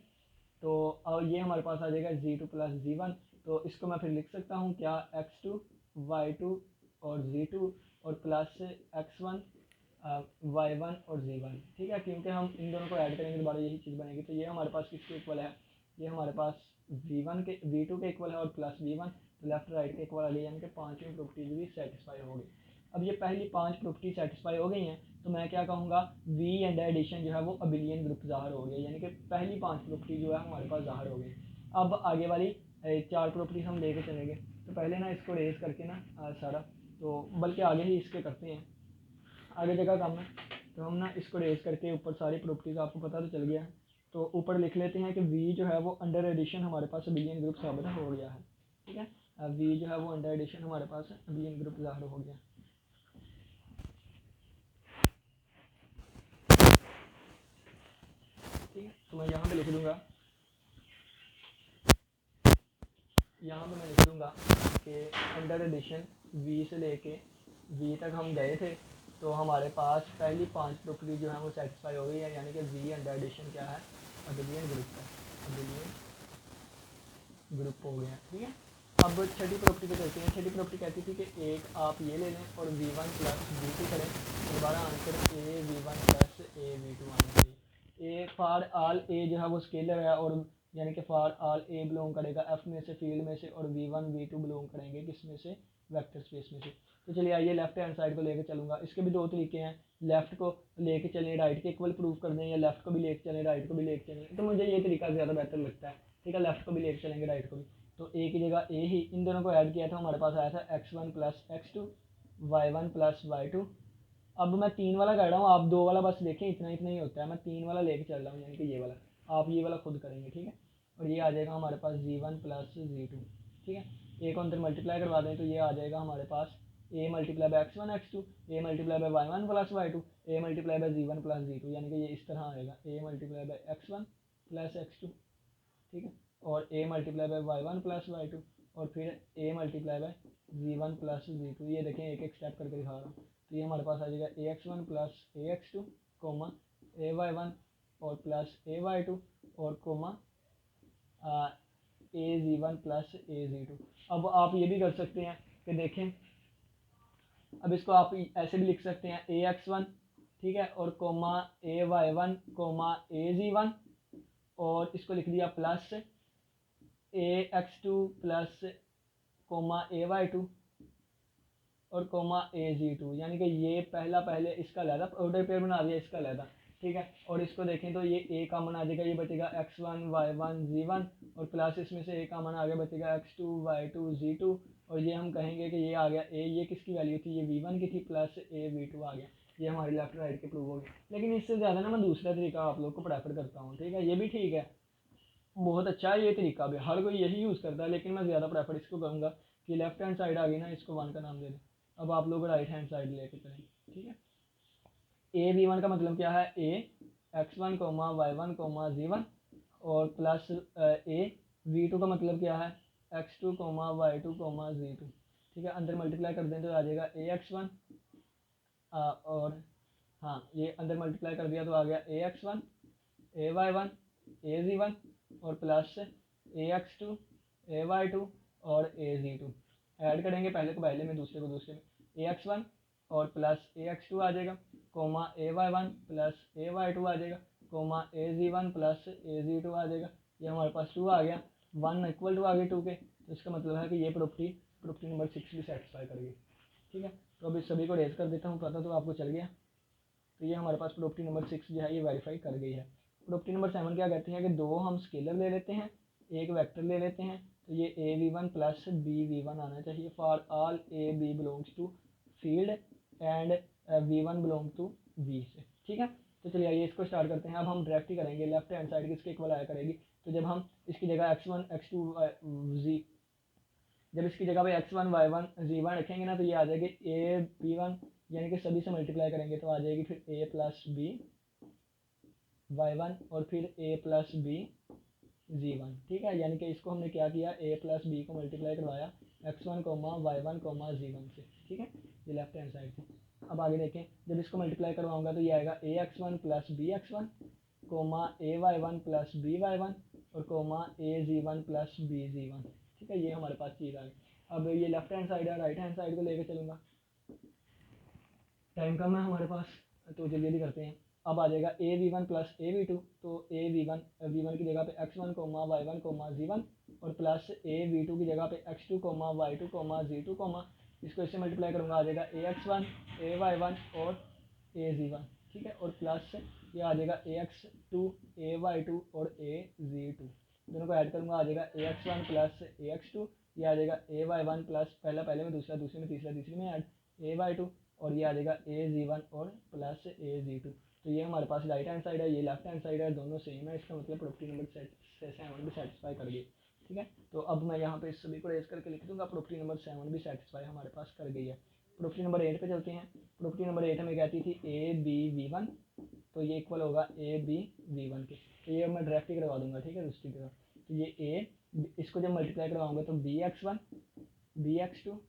तो और ये हमारे पास आ जाएगा z2 प्लस z1। तो इसको मैं फिर लिख सकता हूँ क्या, x2 y2 और z2, और प्लस x1 y1 और z1। ठीक है, क्योंकि हम इन दोनों को ऐड करेंगे दोबारा यही चीज़ बनेगी। तो ये हमारे पास किसके इक्वल है, ये हमारे पास v2 के इक्वल है, और प्लस v1, तो लेफ्ट राइट के इक्वल आ गई, यानी कि पांचवी प्रॉपर्टीज भी सेटिस्फाई हो गई। अब ये पहली 5 प्रॉपर्टी सेटिस्फाई हो गई हैं, तो मैं क्या कहूँगा, v एंड एडिशन जो है वो अबिलियन ग्रुप ज़ाहिर हो गया, यानी कि पहली 5 प्रॉपर्टी जो है हमारे पास ज़ाहिर हो गई। अब आगे वाली 4 प्रॉपर्टी हम लेके चलेंगे। तो पहले ना इसको रेज करके ना सारा, तो बल्कि आगे ही इसके करते हैं, आगे जगह कम है, तो हम ना इसको रेज करके ऊपर सारी प्रॉपर्टीज, आपको पता तो चल गया है, तो ऊपर लिख लेते हैं कि v जो है वो अंडर एडिशन हमारे पास अबिलियन ग्रुप साबित हो गया है। ठीक है, v जो है वो अंडर एडिशन हमारे पास अबिलियन ग्रुप ज़ाहिर हो गया। ठीक है, तो मैं यहाँ पे लिख दूँगा, यहाँ पे मैं लिख दूँगा कि अंडर एडिशन v से लेके v तक हम गए थे, तो हमारे पास पहली 5 प्रॉपर्टी जो है वो सेटिस्फाई हो गई है, यानी कि v अंडर एडिशन क्या है, अबिलियन ग्रुप है, अबिलियन ग्रुप हो गया। ठीक है, अब छठी प्रॉपर्टी पे चलते हैं। छठी प्रॉपर्टी कहती थी कि एक आप ये ले लें और v1 प्लस v2 करें, दोबारा answer a v1 plus a v2 आना चाहिए। ए फॉर आल ए जो है वो स्केलर है, और यानी कि फॉर आल ए बिलोंग करेगा f में से, फील्ड में से, और v1 v2 बिलोंग करेंगे किस में से, वेक्टर स्पेस में से। तो चलिए आइए लेफ्ट हैंड साइड को लेकर चलूँगा। इसके भी दो तरीके हैं, लेफ़्ट को लेके चलें राइट के इक्वल प्रूफ कर दें, या लेफ़्ट को भी लेके चलें राइट को भी लेके चलें। तो मुझे ये तरीका ज़्यादा बेहतर लगता है, ठीक है, लेफ़्ट को भी लेके चलेंगे राइट को भी। तो ए की जगह ए ही इन दोनों को ऐड किया था, हमारे पास आया था x1 plus x2 y1 plus y2। अब मैं 3 वाला कर रहा हूँ, आप 2 वाला बस देखें, इतना इतना ही होता है। मैं 3 वाला लेके चल रहा हूँ, यानी कि ये वाला, आप ये वाला खुद करेंगे, ठीक है। और ये आ जाएगा हमारे पास g1 प्लस g2, ठीक है। ए को अंदर मल्टीप्लाई करवा दें तो ये आ जाएगा हमारे पास a multiply by x1 x2, a multiply by y1 plus y2, a multiply by g1 plus g2, यानी कि ये इस तरह आएगा a multiply by x1 plus x2, ठीक है, और a multiply by y1 plus y2, और फिर a multiply by g1 plus g2। ये देखें एक एक स्टेप करके दिखा रहा हूँ। तो ये हमारे पास आ जाएगा ax1 plus ax2 coma ay1 और प्लस ay2 और कोमा az1 प्लस az2। अब आप ये भी कर सकते हैं कि देखें, अब इसको आप ऐसे भी लिख सकते हैं ax1, ठीक है, और कोमा ay1 कोमा az1, और इसको लिख दिया plus ax2 plus coma ay2 और कोमा az2, यानी कि ये पहला पहले इसका लहदा प्रोडक्ट पेयर बना दिया, इसका लहदा, ठीक है। और इसको देखें तो ये a का मन आ जाएगा, ये बचेगा x1 y1 z1, और प्लस इसमें से a का मन आ गया, बचेगा x2 y2 z2, और ये हम कहेंगे कि ये आ गया a, ये किसकी वैल्यू थी, ये v1 की थी, प्लस a v2 आ गया। ये हमारी लेफ्ट राइट के प्रूव हो गए। लेकिन इससे ज़्यादा ना मैं दूसरा तरीका आप लोग को प्रेफर करता हूँ, ठीक है। ये भी ठीक है, बहुत अच्छा है ये तरीका भी, हर कोई यही यूज़ करता है, लेकिन मैं ज़्यादा प्रेफर इसको करूँगा कि लेफ्ट हैंड साइड आ गई ना, इसको 1 का नाम दे दें। अब आप लोग राइट हैंड साइड लेके चलें, ठीक है। ए v1 का मतलब क्या है, ए x1 coma y1 coma z1, और प्लस ए v2 का मतलब क्या है, x2 coma y2 coma z2, ठीक है। अंदर मल्टीप्लाई कर दें तो आ जाएगा ax1, और हाँ ये अंदर मल्टीप्लाई कर दिया तो आ गया ax1 ay1 az1 और प्लस ax2 ay2 और az2। ऐड करेंगे पहले को पहले में, दूसरे को दूसरे में, ax1 और प्लस ax2 आ जाएगा, कोमा ay1 प्लस ay2 आ जाएगा, कोमा az1 प्लस az2 आ जाएगा। ये हमारे पास 2 आ गया, 1 इक्वल टू आ गया 2 के, तो इसका मतलब है कि ये प्रॉपर्टी नंबर 6 भी सेटिस्फाई कर गई, ठीक है। तो अभी सभी को रेज कर देता हूँ, पता तो आपको चल गया। तो ये हमारे पास प्रॉपर्टी नंबर 6 जो है ये वेरीफाई कर गई है। प्रॉपर्टी नंबर 7 क्या कहती है कि दो हम स्केलर ले लेते हैं, एक वेक्टर ले लेते हैं, तो ये a v1 plus b v1 आना चाहिए for all a b belongs to field and v1 belong to v से, ठीक है। तो चलिए आइए इसको स्टार्ट करते हैं। अब हम डायरेक्ट ही करेंगे, लेफ्ट हैंड साइड किसके इक्वल आया करेगी, तो जब हम इसकी जगह x1 x2 z, जब इसकी जगह पे x1 y1 z1 रखेंगे ना, तो ये आ जाएगी a b1, यानी कि सभी से मल्टीप्लाई करेंगे तो आ जाएगी फिर a प्लस b y1 और फिर a प्लस b z1, ठीक है। यानी कि इसको हमने क्या किया, a प्लस b को मल्टीप्लाई करवाया x1 coma y1 coma z1 से, ठीक है, ये लेफ्ट हैंड साइड से। अब आगे देखें, जब इसको मल्टीप्लाई करवाऊंगा तो ये आएगा ax1 plus bx1 coma ay1 plus by1 और कोमा az1 प्लस bz1, ठीक है। ये हमारे पास चीज़ आ गई। अब ये लेफ्ट हैंड साइड है, राइट हैंड साइड को लेकर चलूँगा, टाइम कम है हमारे पास तो जल्दी जल्दी करते हैं। अब आ जाएगा a v1 plus a v2, तो a v1 की जगह पे x1 coma y1 coma z1 और प्लस a v2 की जगह पे x2 coma y2 coma z2 coma, इसको इससे मल्टीप्लाई करूँगा आ जाएगा ax1 ay1 और az1, ठीक है, और प्लस ये आ जाएगा ax2 ay2 और az2, दोनों को ऐड करूँगा आ जाएगा ax1 प्लस ax2, ये आ जाएगा ay1 प्लस पहला पहले में, दूसरा दूसरे में, तीसरा तीसरे में ऐड ay2, और ये आ जाएगा az1 और प्लस az2। तो ये हमारे पास राइट हैंड साइड है, ये लेफ्ट हैंड साइड है, दोनों सेम है, इसका मतलब प्रॉपर्टी नंबर 7 भी सेटिस्फाई कर गई, ठीक है। तो अब मैं यहाँ पे इस सभी को रेज करके लिख दूंगा, प्रॉपर्टी नंबर 7 भी सेटिस्फाई हमारे पास कर गई है। प्रॉपर्टी नंबर 8 पे चलते हैं। प्रॉपर्टी नंबर 8 हमें कहती थी a b v1, तो ये इक्वल होगा a b v1 के, तो ये मैं डायरेक्ट ही करवा दूंगा, ठीक है, दूसरी तरफ। तो ये a, इसको जब मल्टीप्लाई करवाऊंगा तो bx1 bx2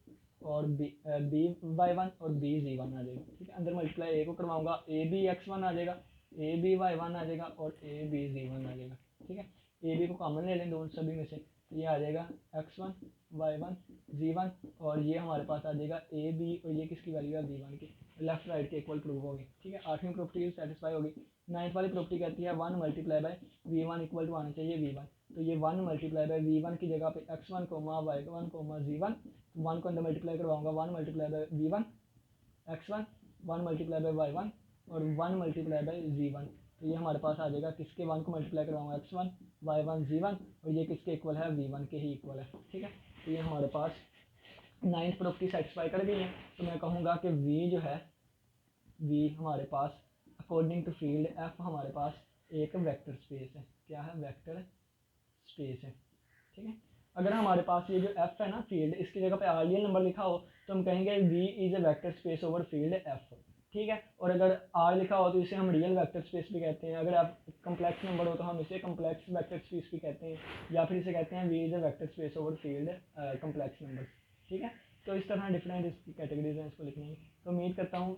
और बी वाई वन और बी जी वन आ जाएगा, ठीक है। अंदर मल्टीप्लाई ए को करवाऊंगा, ए बी एक्स वन आ जाएगा, ए बी वाई वन आ जाएगा और ए बी जी वन आ जाएगा, ठीक है। ए बी को कॉमन ले लें दोनों सभी में से, तो ये आ जाएगा एक्स वन y1 z1, और ये हमारे पास आ जाएगा a b, और ये किसकी वैल्यू है v1 की, लेफ्ट राइट के इक्वल प्रूव होगी। ठीक है, 8वीं प्रॉपर्टी सेटिस्फाई होगी। 9th वाली प्रॉपर्टी कहती है 1 multiply by v1 equal to आना चाहिए v1, तो ये 1 मल्टीप्लाई बाय v1 की जगह पे x1 y1 z1, 1 को अंदर मल्टीप्लाई करवाऊंगा, 1 multiply by v1 x1, 1 multiply by y1 और 1 मल्टीप्लाई बाय z1, तो ये हमारे पास आ जाएगा किसके 1 को मल्टीप्लाई करवाऊंगा x1 y1 z1, और ये किसके इक्वल है, v1 के ही इक्वल है। ठीक है, तो ये हमारे पास 9th प्रॉपर्टी सेटिस्फाई कर गई है। तो मैं कहूँगा कि v जो है, v हमारे पास अकॉर्डिंग टू फील्ड f हमारे पास एक वेक्टर स्पेस है। क्या है, वेक्टर स्पेस है। ठीक है, अगर हमारे पास ये जो f है ना फील्ड, इसकी जगह पे आर नंबर लिखा हो तो हम कहेंगे v is a vector space over field f। ठीक है, और अगर आर लिखा हो तो इसे हम रियल वेक्टर स्पेस भी कहते हैं। अगर आप कम्प्लेक्स नंबर हो तो हम इसे कम्प्लेक्स वेक्टर स्पेस भी कहते हैं, या फिर इसे कहते हैं v is a vector space over field complex number. ठीक है, तो इस तरह डिफरेंट इसकी कैटेगरीज हैं इसको लिखने की। तो उम्मीद करता हूँ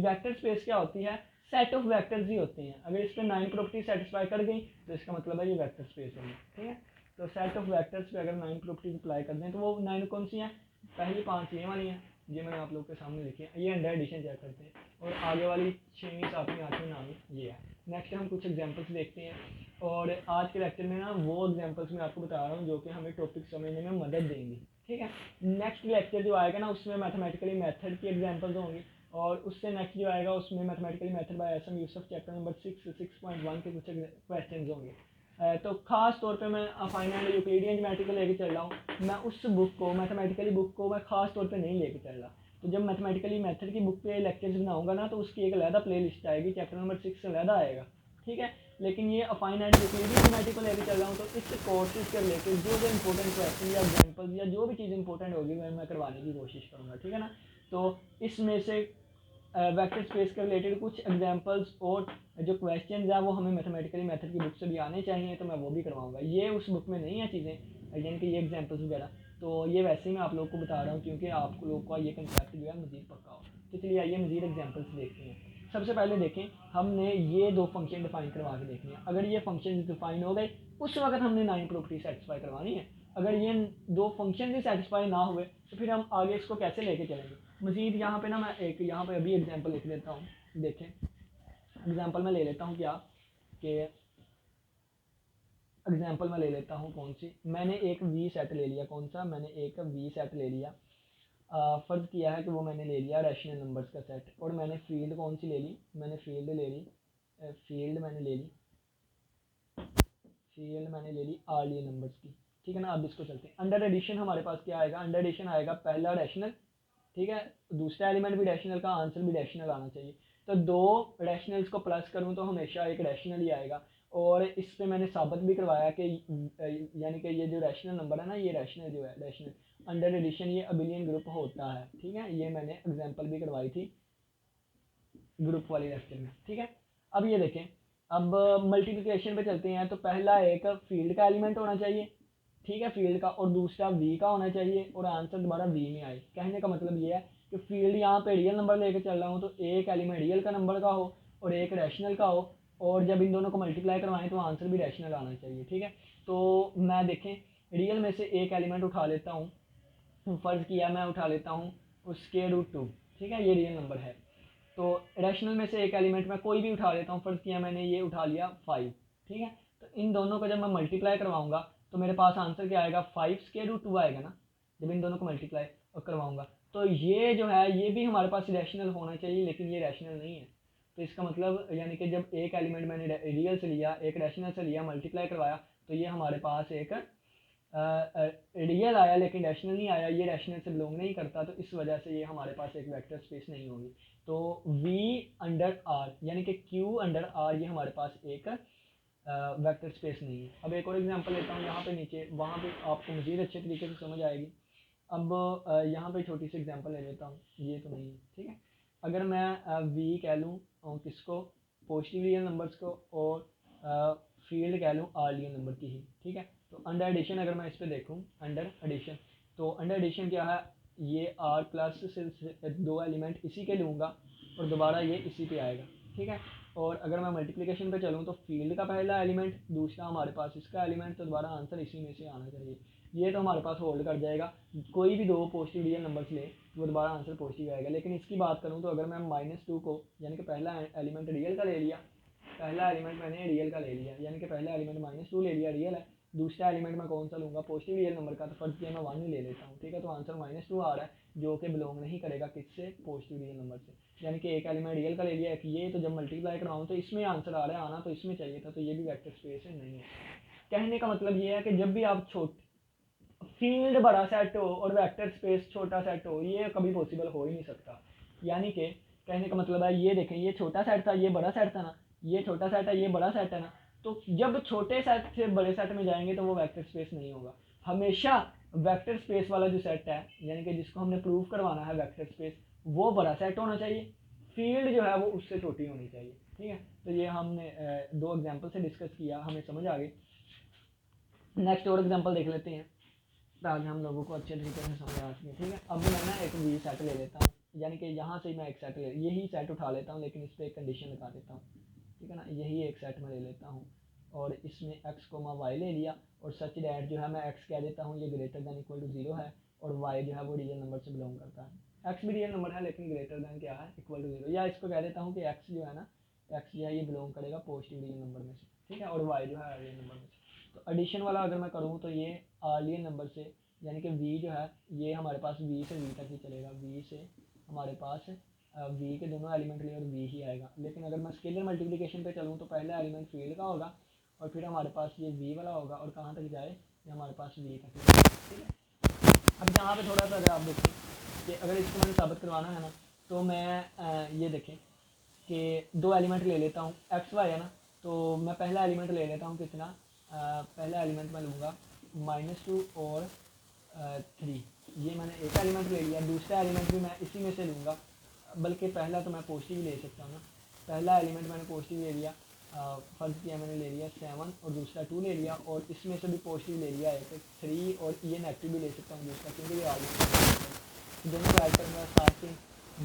वेक्टर स्पेस क्या होती है, सेट ऑफ वेक्टर्स ही होते हैं। अगर इस पर 9 प्रॉपर्टी सेटिस्फाई कर गई तो इसका मतलब है ये वेक्टर स्पेस होगी। ठीक है, तो सेट ऑफ वेक्टर्स पे अगर 9 प्रॉपर्टीज अप्लाई कर दें तो वो 9 कौन सी हैं, पहली 5 ये वाली हैं, ये मैंने आप लोगों के सामने लिखी है, ये अंडर एडिशन चेक करते हैं, और आगे वाली 6वीं 7वीं 8वीं 9वीं ये है। नेक्स्ट हम कुछ एग्जांपल्स देखते हैं, और आज के लेक्चर में ना वो एग्जांपल्स मैं आपको बता रहा हूँ जो कि हमें टॉपिक समझने में मदद देंगी। ठीक है, नेक्स्ट लेक्चर जो आएगा ना उसमें मैथमेटिकली मेथड की एग्जांपल्स होंगी, और उससे नेक्स्ट जो आएगा उसमें mathematically method by S M Yusuf chapter number 6.1 के कुछ क्वेश्चन होंगे। तो ख़ास तौर पे मैं अफाइन एंड यूक्लिडियन ज्योमेट्री को लेके चल रहा हूँ। मैं उस बुक को, मैथमेटिकली बुक को मैं ख़ास तौर पे नहीं लेके चल रहा। तो जब मैथमेटिकली मेथड की बुक पे लेक्चर्स बनाऊंगा ना तो उसकी एक अलहदा प्ले लिस्ट आएगी, चैप्टर नंबर 6 से अलहदा आएगा। ठीक है, लेकिन ये अफाइन एंड यूक्लिडियन ज्योमेट्री को लेकर चल रहा हूँ, तो इस कोर्सेज के रिलेटेड जो जो इंपॉर्टेंट क्वेश्चन या एग्जाम्पल या जो भी चीज़ इंपॉर्टेंट होगी मैं करवाने की कोशिश करूँगा। ठीक है ना, तो इसमें से वेक्टर स्पेस के रिलेटेड कुछ एग्जांपल्स और जो क्वेश्चंस हैं वो हमें मैथमेटिकली मेथड की बुक से भी आने चाहिए, तो मैं वो भी करवाऊंगा। ये उस बुक में नहीं है चीज़ें, यानी कि ये एग्जांपल्स वगैरह, तो ये वैसे ही मैं आप लोग को बता रहा हूँ क्योंकि आप लोग का ये कंसेप्ट जो है मज़ीद पक्का हो। तो चलिए आइए मज़ीद एग्जांपल्स देखते हैं। सबसे पहले देखें, हमने ये दो फंक्शन डिफाइन करवा के देखने हैं। अगर ये फंक्शन डिफाइन हो गए उस वक्त हमने 9 प्रॉपर्टी सेटिस्फाई करवानी है। अगर ये दो फंक्शन भी सेटिस्फाई ना हुए तो फिर हम आगे इसको कैसे लेके चलेंगे। मज़ीद यहाँ पे ना मैं एक यहाँ पे अभी एग्जांपल लिख देता हूँ। देखें, एग्जांपल मैं ले लेता हूँ क्या कि एग्जांपल मैं ले लेता हूँ कौन सी, मैंने एक वी सेट ले लिया। कौन सा, मैंने एक वी सेट ले लिया। फ़र्ज़ किया है कि वो मैंने ले लिया रैशनल नंबर्स का सेट, और मैंने फील्ड कौन सी ले ली, मैंने फील्ड ले ली, फील्ड मैंने ले ली, फील्ड मैंने ले ली आर्लियर नंबर्स की। ठीक है ना, अब इसको चलते हैं। अंडर एडिशन हमारे पास क्या आएगा, अंडर एडिशन आएगा पहला रैशनल, ठीक है, दूसरा एलिमेंट भी रैशनल का, आंसर भी रैशनल आना चाहिए। तो दो रैशनल्स को प्लस करूँ तो हमेशा एक रैशनल ही आएगा, और इस पे मैंने साबित भी करवाया कि यानी कि ये जो रैशनल नंबर है ना, ये रैशनल जो है रैशनल अंडर एडिशन ये अबिलियन ग्रुप होता है। ठीक है, ये मैंने एग्जांपल भी करवाई थी ग्रुप वाली लेक्चर में। ठीक है, अब ये देखें, अब मल्टीप्लिकेशन पे चलते हैं। तो पहला एक फील्ड का एलिमेंट होना चाहिए, ठीक है, फील्ड का, और दूसरा वी का होना चाहिए, और आंसर दोबारा वी में आए। कहने का मतलब ये है कि फील्ड यहाँ पे रियल नंबर लेके चल रहा हूँ तो एक एलिमेंट रियल का नंबर का हो और एक रैशनल का हो, और जब इन दोनों को मल्टीप्लाई करवाएं तो आंसर भी रैशनल आना चाहिए। ठीक है, तो मैं देखें रियल में से एक एलिमेंट उठा लेता हूँ, फ़र्ज़ किया मैं उठा लेता हूँ उसके √2। ठीक है, ये रियल नंबर है। तो रैशनल में से एक एलिमेंट मैं कोई भी उठा लेता हूँ, फ़र्ज़ किया मैंने ये उठा लिया 5। ठीक है, तो इन दोनों को जब मैं मल्टीप्लाई करवाऊंगा तो मेरे पास आंसर क्या आएगा, 5√2 आएगा ना, जब इन दोनों को मल्टीप्लाई करवाऊंगा। तो ये जो है ये भी हमारे पास रैशनल होना चाहिए, लेकिन ये रैशनल नहीं है। तो इसका मतलब यानी कि जब एक एलिमेंट मैंने रियल से लिया, एक रैशनल से लिया, मल्टीप्लाई करवाया, तो ये हमारे पास एक रियल आया लेकिन रैशनल नहीं आया, ये रैशनल से बिलोंग नहीं करता, तो इस वजह से ये हमारे पास एक वेक्टर स्पेस नहीं होगी। तो V अंडर R यानी कि Q अंडर R ये हमारे पास एक वेक्टर स्पेस नहीं है। अब एक और एग्जांपल लेता हूँ यहाँ पे नीचे, वहाँ पे आपको मज़ीद अच्छे तरीके से समझ आएगी। अब यहाँ पे छोटी सी एग्जांपल ले लेता हूँ, ये तो नहीं है। ठीक है, अगर मैं V कह लूँ किसको, पॉजिटिव रियल नंबर्स को, और फील्ड कह लूँ आर रियल नंबर की ही। ठीक है, तो अंडर एडिशन अगर मैं इस पर देखूँ, अंडर एडिशन, तो अंडर एडिशन क्या है, ये R प्लस से दो एलिमेंट इसी के लूँगा और दोबारा ये इसी पे आएगा। ठीक है, और अगर मैं मल्टीप्लिकेशन पे चलूँ तो फील्ड का पहला एलिमेंट, दूसरा हमारे पास इसका एलिमेंट, तो दोबारा आंसर इसी में से आना चाहिए। ये तो हमारे पास होल्ड कर जाएगा, कोई भी दो पॉजिटिव रियल नंबर्स ले वो दोबारा आंसर पॉजिटिव आएगा। लेकिन इसकी बात करूँ तो अगर मैं -2 को यानी कि पहला एलिमेंट रियल का ले लिया, पहला एलिमेंट मैंने रियल का ले लिया, यानी कि पहला एलिमेंट -2 ले लिया, रियल है। दूसरा एलिमेंट मैं कौन सा लूँगा, पॉजिटिव रियल नंबर का, तो फर्स्ट किया मैं 1 ही ले लेता हूँ, ठीक है। तो आंसर -2 आ रहा है, जो कि बिलोंग नहीं करेगा किससे, पॉजिटिव रियल नंबर से। यानी कि एक एलिमेंट रियल का ले लिया, एक ये, तो जब मल्टीप्लाई कराऊँ तो इसमें आंसर आ रहा है, आना तो इसमें चाहिए था, तो ये भी वेक्टर स्पेस है, नहीं है। कहने का मतलब ये है कि जब भी आप फील्ड बड़ा सेट हो और वेक्टर स्पेस छोटा सेट हो, ये कभी पॉसिबल हो ही नहीं सकता। यानी कि कहने का मतलब है, ये देखें, ये छोटा सेट था, ये बड़ा सेट था ना, ये छोटा सेट है, ये बड़ा सेट है ना, तो जब छोटे सेट से बड़े सेट में जाएंगे तो वो वेक्टर स्पेस नहीं होगा। हमेशा वेक्टर स्पेस वाला जो सेट है, यानी कि जिसको हमने प्रूव करवाना है वेक्टर स्पेस, वो बड़ा सेट होना चाहिए, फील्ड जो है वो उससे छोटी होनी चाहिए, ठीक है। तो ये हमने दो एग्जाम्पल से डिस्कस किया, हमें समझ आ गई। नेक्स्ट और एग्जाम्पल देख लेते हैं ताकि हम लोगों को अच्छे तरीके से समझ आ सके, ठीक है। अब मैं ना एक वी सेट ले लेता हूँ, यानी कि यहाँ से मैं एक सेट यही सेट उठा लेता हूँ, लेकिन इस पर एक कंडीशन लगा देता हूँ, ठीक है ना। यही एक सेट में ले लेता हूँ और इसमें x, y ले लिया, और सच डैट जो है मैं x कह देता हूँ, ये ग्रेटर दैन इक्वल टू 0 है, और y जो है वो रियल नंबर से बिलोंग करता है। x भी रियल नंबर है लेकिन ग्रेटर दैन क्या है, इक्वल टू 0, या इसको कह देता हूँ कि x जो है ना, x जो है ये बिलोंग करेगा पॉजिटिव रियल नंबर में से, ठीक है, और y जो है रियल नंबर में से। तो एडिशन वाला अगर मैं करूँ तो ये रियल नंबर से, यानी कि v जो है ये हमारे पास v से v तक ही चलेगा, v से हमारे पास v के दोनों एलिमेंट लिए और v ही आएगा। लेकिन अगर मैं स्केलर मल्टीप्लिकेशन पे चलूँ तो पहला एलिमेंट फील्ड का होगा और फिर हमारे पास ये v वाला होगा, और कहाँ तक जाए, ये हमारे पास v तक जाए, ठीक है। अब यहाँ पे थोड़ा सा अगर आप देखें कि अगर इसको मैंने साबित करवाना है ना, तो मैं ये देखें कि दो एलिमेंट ले लेता हूँ, एक्स वाई है ना, तो मैं पहला एलिमेंट ले लेता हूँ कितना, पहला एलिमेंट मैं लूँगा -2 और 3, ये मैंने एक एलिमेंट ले लिया। दूसरा एलिमेंट भी मैं इसी में से लूँगा, बल्कि पहला तो मैं पॉजिटिव ले सकता हूँ ना। पहला एलिमेंट मैंने पॉजिटिव ले लिया, फर्ज किया मैंने ले लिया 7 और दूसरा 2 ले लिया, और इसमें से भी पॉजिटिव ले लिया एक 3, और ये नेगेटिव भी ले सकता हूँ दूसरा, क्योंकि ये आगे दोनों को ऐड करूँगा, 7 3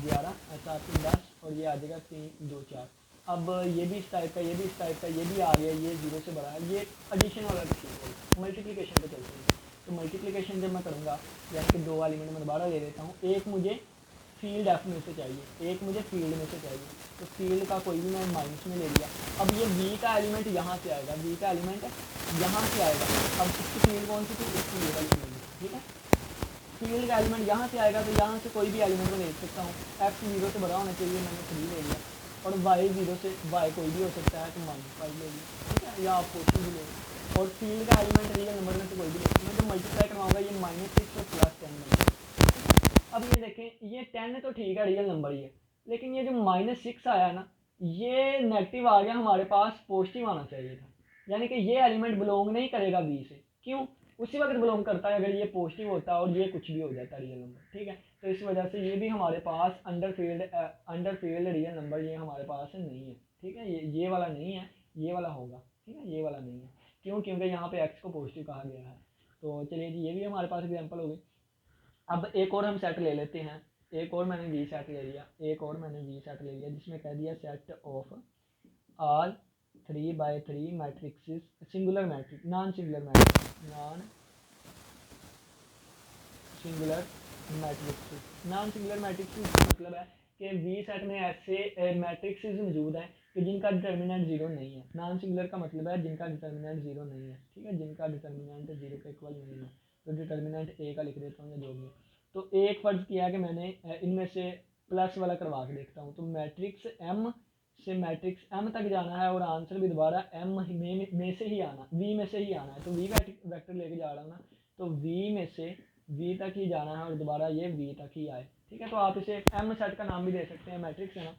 11, 7 3 10, और ये आ जाएगा 3 2 4। अब ये भी इस टाइप का, ये भी इस टाइप का, ये भी आ गया, ये 0 से बड़ा है, ये एडिशन वाला क्वेश्चन। मल्टीप्लिकेशन पे चलते हैं, तो मल्टीप्लिकेशन जब मैं करूँगा, यानी कि दो एलिमेंट मैं दोबारा ले लेता हूँ, एक मुझे फील्ड एफ में से चाहिए, एक मुझे फील्ड में से चाहिए, तो फील्ड का कोई भी मैं माइनस में ले लिया। अब ये v का एलिमेंट यहाँ से आएगा, v का एलिमेंट यहाँ से आएगा। अब इसकी फील्ड कौन सी थी, इसकी ये वाली फील्ड, ठीक है। फील्ड का एलिमेंट यहाँ से आएगा, तो यहाँ से कोई भी एलिमेंट मैं ले सकता हूँ। x 0 से बड़ा होना चाहिए, मैंने 3 ले लिया, और y 0 से y कोई भी हो सकता है, तो -5 ले लिया, ठीक है, या आप क्वेश्चन भी ले, और फील्ड का एलिमेंट रियल नंबर में से कोई भी ले, मैं जब मल्टीप्लाई करवाऊंगा ये -6 और +10 बनेगा। अब ये देखें, ये 10 तो ठीक है, रियल नंबर ही है, लेकिन ये जो -6 आया ना, ये नेगेटिव आ गया, हमारे पास पॉजिटिव आना चाहिए था, यानी कि ये एलिमेंट बिलोंग नहीं करेगा v से। क्यों, उसी वक्त बिलोंग करता है अगर ये पॉजिटिव होता है और ये कुछ भी हो जाता है रियल नंबर, ठीक है। तो इस वजह से ये भी हमारे पास अंडर फील्ड रियल नंबर ये हमारे पास नहीं है, ठीक है। ये वाला नहीं है, ये वाला होगा, ठीक है, ये वाला नहीं है। क्यों, क्योंकि यहाँ पे x को पॉजिटिव कहा गया है। तो चलिए जी, ये भी हमारे पास एग्जाम्पल हो गई। अब एक और हम सेट ले लेते हैं, एक और मैंने वी सेट ले लिया, जिसमें कह दिया set of all 3x3 matrix, singular matrix, non singular matrix का मतलब है कि वी सेट में ऐसे मैट्रिक्सेस मौजूद हैं कि जिनका डिटर्मिनेंट 0 नहीं है। नॉन सिंगुलर का मतलब है जिनका डिटर्मिनेंट 0 नहीं है, ठीक है, जिनका डिटर्मिनेंट 0 के इक्वल नहीं है। तो डिटर्मिनेंट ए का लिख देता हूँ, या जो भी है। तो एक फर्ज किया है कि मैंने इनमें से प्लस वाला करवा के देखता हूँ, तो मैट्रिक्स एम से मैट्रिक्स एम तक जाना है, और आंसर भी दोबारा एम में से ही आना, वी में से ही आना है। तो वी वेक्टर लेके जा रहा हूँ ना, तो वी में से वी तक ही जाना है और दोबारा ये वी तक ही आए, ठीक है। तो आप इसे एम सेट का नाम भी दे सकते हैं, मैट्रिक्स है ना।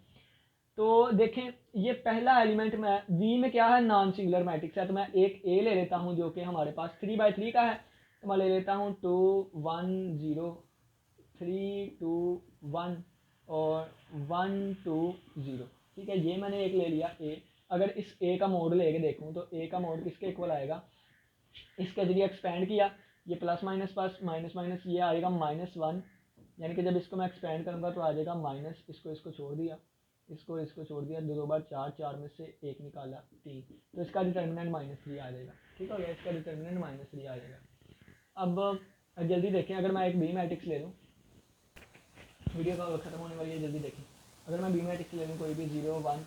तो देखें, ये पहला एलिमेंट में वी में क्या है, नॉन सिंगुलर मैट्रिक्स है, तो मैं एक ए ले लेता हूँ जो कि हमारे पास 3x3 का है, तो मैं ले लेता हूँ 2 1 0 3 2 1 और 1 2 0, ठीक है। ये मैंने एक ले लिया ए। अगर इस ए का मोड लेके देखूँ तो ए का मोड किसके इक्वल आएगा, इसके जरिए एक्सपेंड किया, ये प्लस माइनस ये आएगा -1, यानी कि जब इसको मैं एक्सपेंड करूँगा तो आ जाएगा माइनस, इसको छोड़ दिया, इसको छोड़ दिया, 2 बार 4, 4 में से 1 निकाला 3, तो इसका डिटर्मिनेंट -3 आ जाएगा, ठीक हो गया, इसका डिटर्मिनेंट -3 आ जाएगा। अब जल्दी देखें, अगर मैं एक बी मैट्रिक्स ले लूँ, वीडियो का ख़त्म होने वाली है, जल्दी देखें। अगर मैं बी मैट्रिक्स ले लूँ कोई भी 0 1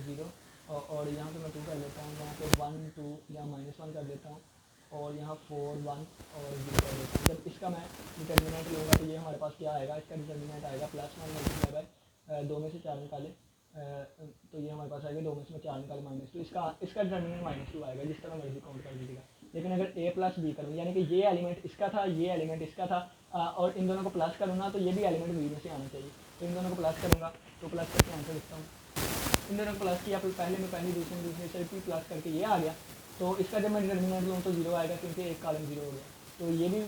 0 और यहाँ पे मैं 2 कर लेता हूँ, यहाँ पे 1 2 या -1 कर देता हूँ और यहाँ 4 1 और 0 कर देता हूँ। जब इसका मैं डिटर्मिनेंट लूँगा तो ये हमारे पास क्या आएगा, इसका डिटर्मिनेंट आएगा +1 मल्टीप्लाई बाय 2 में से 4 निकाले तो ये हमारे पास आएगा 2 में से 4 निकाले -2, इसका डिटर्मिनेंट -2 आएगा, जिस तरह मर्जी काउंट कर दीजिएगा। लेकिन अगर a प्लस बी करूँ, यानी कि ये एलिमेंट इसका था, ये एलिमेंट इसका था, और इन दोनों को प्लस करूँ ना, तो ये भी एलिमेंट बी में से आना चाहिए। तो इन दोनों को प्लस करूँगा, तो प्लस करके आंसर लिखता हूँ। इन दोनों को प्लस किया, पहले में पहली दूसरे में दूसरे से भी प्लस करके ये आ गया, तो इसका जब मैं डिटर्मिनेंट लूँ तो 0 आएगा, क्योंकि एक कॉलम 0 हो गया। तो ये भी